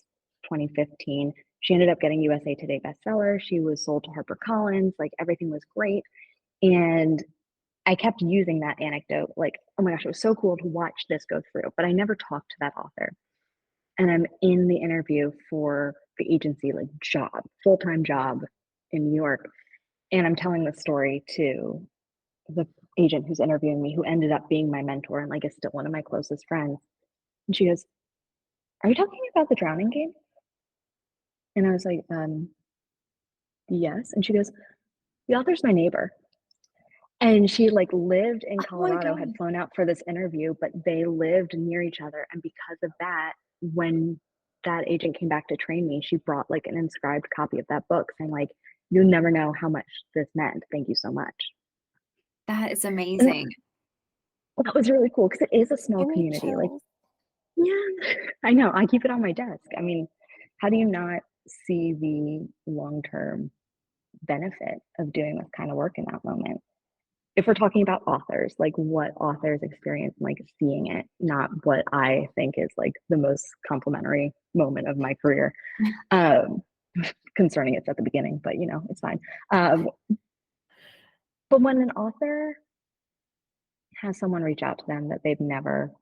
2015. She ended up getting USA Today bestseller. She was sold to HarperCollins. Like everything was great. And I kept using that anecdote, like, oh my gosh, it was so cool to watch this go through. But I never talked to that author. And I'm in the interview for the agency, like job, full-time job in New York. And I'm telling the story to the agent who's interviewing me, who ended up being my mentor and like is still one of my closest friends. And she goes, are you talking about The Drowning Game? And I was like, yes. And she goes, the author's my neighbor. And she like lived in Colorado, had flown out for this interview, but they lived near each other. And because of that, when that agent came back to train me, she brought like an inscribed copy of that book saying like, you'll never know how much this meant. Thank you so much. That is amazing. Well, that was really cool because it is a small community. Like, yeah, I know. I keep it on my desk. I mean, how do you not see the long-term benefit of doing this kind of work in that moment? If we're talking about authors, like what authors experience, like seeing it, not what I think is like the most complimentary moment of my career. Concerning it's at the beginning, but you know, it's fine. But when an author has someone reach out to them that they've never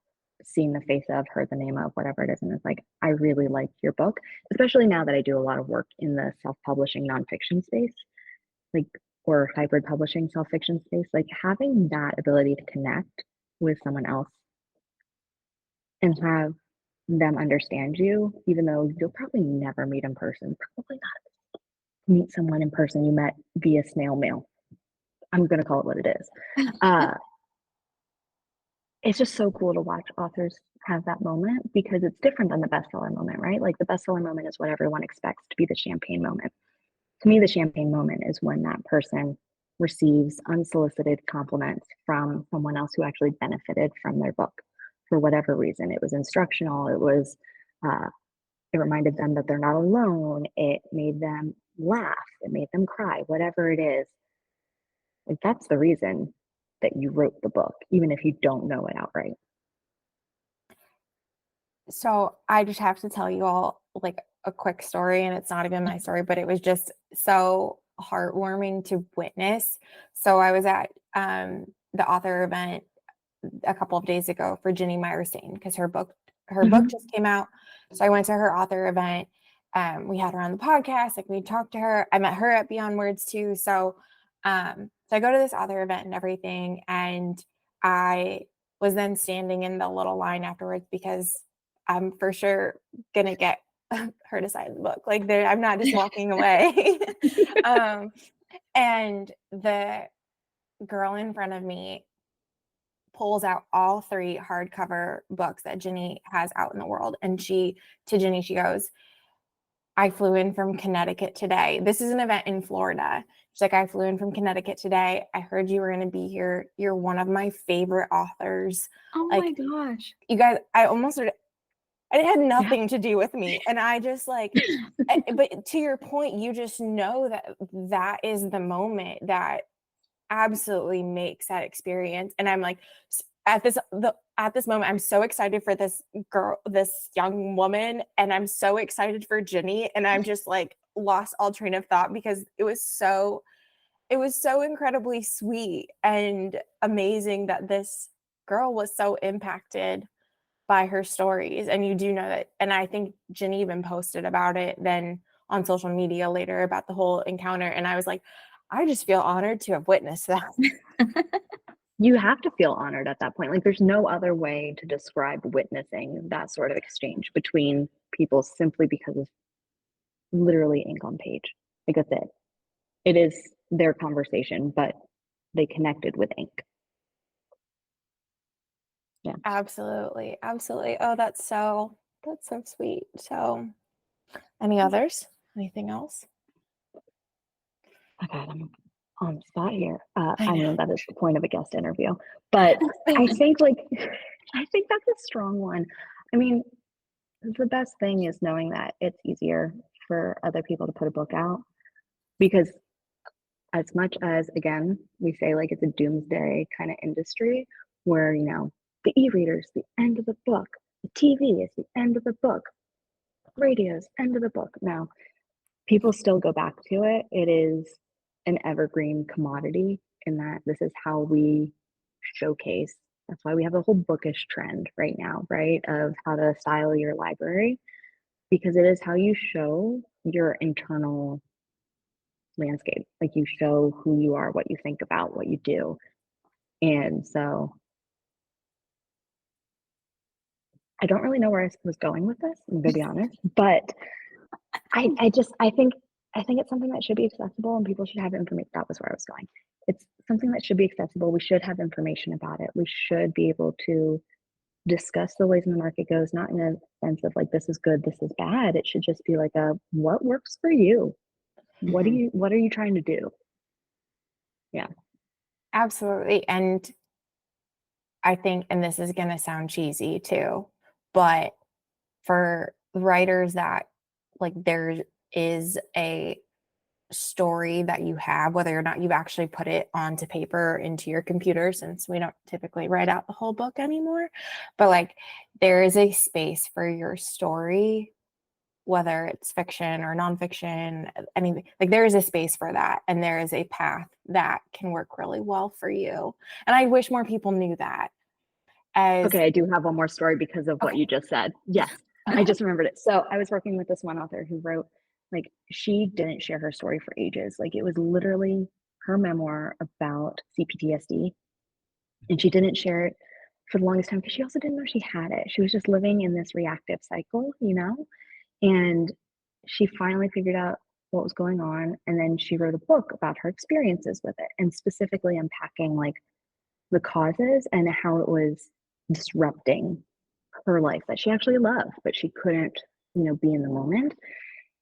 seen the face of, heard the name of, whatever it is, and it's like, I really like your book, especially now that I do a lot of work in the self-publishing nonfiction space, like, or hybrid publishing self-fiction space, like having that ability to connect with someone else and have them understand you, even though you'll probably never meet in person, probably not meet someone in person you met via snail mail. I'm going to call it what it is. it's just so cool to watch authors have that moment because it's different than the bestseller moment, right? Like the bestseller moment is what everyone expects to be the champagne moment. To me, the champagne moment is when that person receives unsolicited compliments from someone else who actually benefited from their book for whatever reason. It was instructional, it reminded them that they're not alone, it made them laugh, it made them cry, whatever it is. Like that's the reason that you wrote the book, even if you don't know it outright. So I just have to tell you all like a quick story, and it's not even my story, but it was just so heartwarming to witness. So I was at the author event a couple of days ago for Ginny Meyerstein because her book just came out. So I went to her author event. We had her on the podcast, like we talked to her. I met her at Beyond Words too. So I go to this author event and everything, and I was then standing in the little line afterwards because I'm for sure gonna get her to sign the book. Like I'm not just walking away. And the girl in front of me pulls out all 3 hardcover books that Ginny has out in the world. And to Ginny, she goes, I flew in from Connecticut today. This is an event in Florida. She's like, I flew in from Connecticut today. I heard you were going to be here. You're one of my favorite authors. Oh like, my gosh. You guys, it had nothing to do with me. And I just like, but to your point, you just know that is the moment that absolutely makes that experience. And I'm like, at this moment, I'm so excited for this girl, this young woman, and I'm so excited for Ginny, and I'm just like lost all train of thought because it was so incredibly sweet and amazing that this girl was so impacted by her stories. And you do know that, and I think Ginny even posted about it then on social media later about the whole encounter, and I was like, I just feel honored to have witnessed that. You have to feel honored at that point. Like there's no other way to describe witnessing that sort of exchange between people simply because of literally ink on page. Like that's it. It is their conversation, but they connected with ink. Yeah. Absolutely. Oh, that's so sweet. So any others? Anything else? Oh God, I'm on the spot here. I I know. mean, that is the point of a guest interview, but I think that's a strong one. I mean, the best thing is knowing that it's easier for other people to put a book out because as much as, again, we say like it's a doomsday kind of industry where, the e-reader's the end of the book, the TV is the end of the book, radio's end of the book. Now, people still go back to it. It is an evergreen commodity in that this is how we showcase. That's why we have a whole bookish trend right now, right? Of how to style your library, because it is how you show your internal landscape. Like you show who you are, what you think about, what you do. And so I don't really know where I was going with this, I'm gonna be honest, but I think it's something that should be accessible and people should have information. That was where I was going. It's something that should be accessible. We should have information about it. We should be able to discuss the ways in the market goes, not in a sense of like, this is good, this is bad. It should just be like what works for you? What are you trying to do? Yeah. Absolutely. And I think, and this is going to sound cheesy too, but for writers that like there is a story that you have, whether or not you've actually put it onto paper or into your computer, since we don't typically write out the whole book anymore, but like there is a space for your story, whether it's fiction or nonfiction, anything, like there is a space for that. And there is a path that can work really well for you. And I wish more people knew that. Okay, I do have one more story because of what you just said. Yes, I just remembered it. So I was working with this one author who wrote, like, she didn't share her story for ages. Like, it was literally her memoir about CPTSD. And she didn't share it for the longest time because she also didn't know she had it. She was just living in this reactive cycle, And she finally figured out what was going on. And then she wrote a book about her experiences with it and specifically unpacking, like, the causes and how it was disrupting her life that she actually loved, but she couldn't, be in the moment.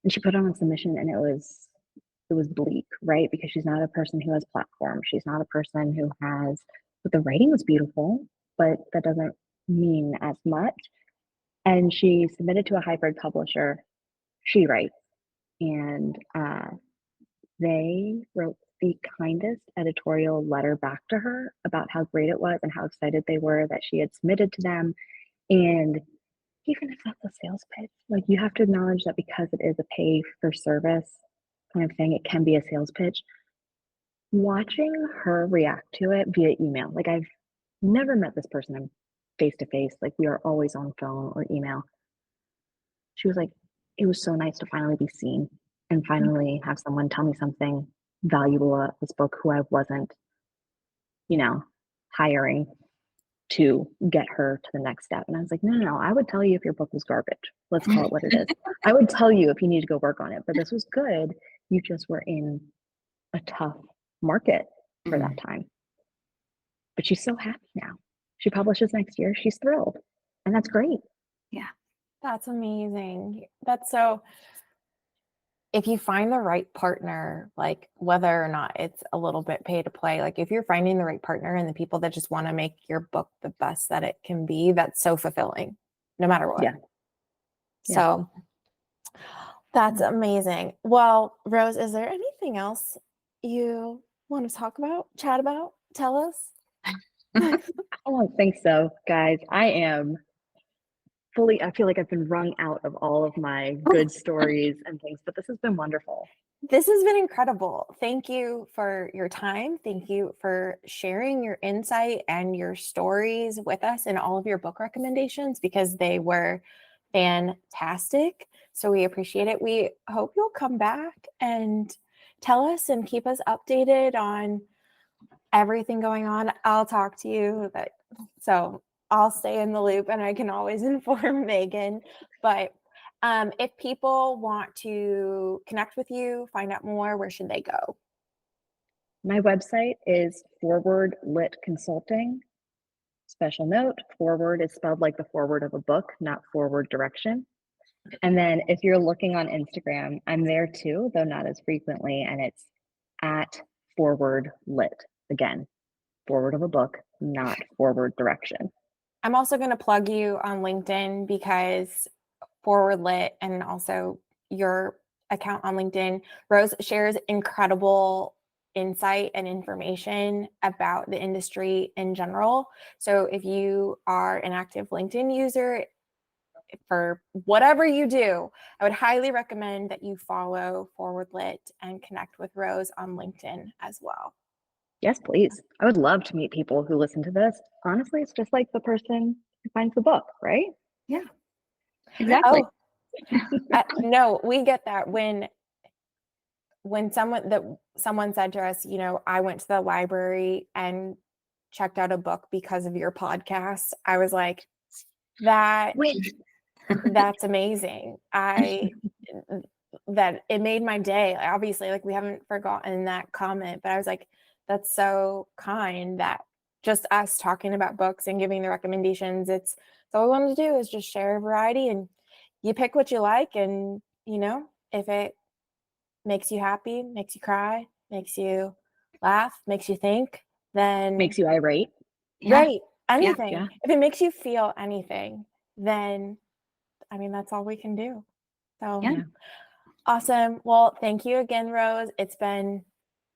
And she put on a submission, and it was bleak, right? Because she's not a person who has platform. She's not a person who has, but the writing was beautiful, but that doesn't mean as much. And she submitted to a hybrid publisher. She writes, and they wrote the kindest editorial letter back to her about how great it was and how excited they were that she had submitted to them. And even if that's a sales pitch, like, you have to acknowledge that because it is a pay for service kind of thing, it can be a sales pitch. Watching her react to it via email, like, I've never met this person face to face, like, we are always on phone or email. She was like, it was so nice to finally be seen and finally have someone tell me something valuable about this book who I wasn't, hiring to get her to the next step. And I was like, no, I would tell you if your book was garbage. Let's call it what it is. I would tell you if you need to go work on it, but this was good. You just were in a tough market for that time. But she's so happy now. She publishes next year. She's thrilled. And that's great. Yeah. That's amazing. That's so, if you find the right partner, like, whether or not it's a little bit pay to play, like, if you're finding the right partner and the people that just want to make your book the best that it can be, that's so fulfilling no matter what. Yeah. So that's amazing. Well, Rose, is there anything else you want to talk about, chat about, tell us? I don't think so, guys. I feel like I've been wrung out of all of my good stories and things, but this has been wonderful. This has been incredible. Thank you for your time. Thank you for sharing your insight and your stories with us and all of your book recommendations, because they were fantastic. So we appreciate it. We hope you'll come back and tell us and keep us updated on everything going on. I'll talk to you. So I'll stay in the loop, and I can always inform Megan. But if people want to connect with you, find out more, where should they go? My website is Foreword Lit Consulting. Special note, forward is spelled like the forward of a book, not forward direction. And then if you're looking on Instagram, I'm there too, though not as frequently, and it's at Foreword Lit. Again, forward of a book, not forward direction. I'm also going to plug you on LinkedIn, because Foreword Lit and also your account on LinkedIn, Rose shares incredible insight and information about the industry in general. So if you are an active LinkedIn user, for whatever you do, I would highly recommend that you follow Foreword Lit and connect with Rose on LinkedIn as well. Yes, please. I would love to meet people who listen to this. Honestly, it's just like the person who finds the book, right? Yeah, exactly. No, we get that when someone said to us, I went to the library and checked out a book because of your podcast. I was like, that's amazing. That it made my day. Obviously, like, we haven't forgotten that comment, but I was like, that's so kind that just us talking about books and giving the recommendations, it's all we wanted to do is just share a variety, and you pick what you like. And, if it makes you happy, makes you cry, makes you laugh, makes you think, then Makes you irate. right. Anything. Yeah. If it makes you feel anything, then that's all we can do. So awesome. Well, thank you again, Rose. It's been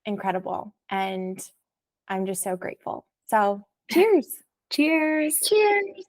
incredible, and I'm just so grateful. So cheers. Cheers. Cheers.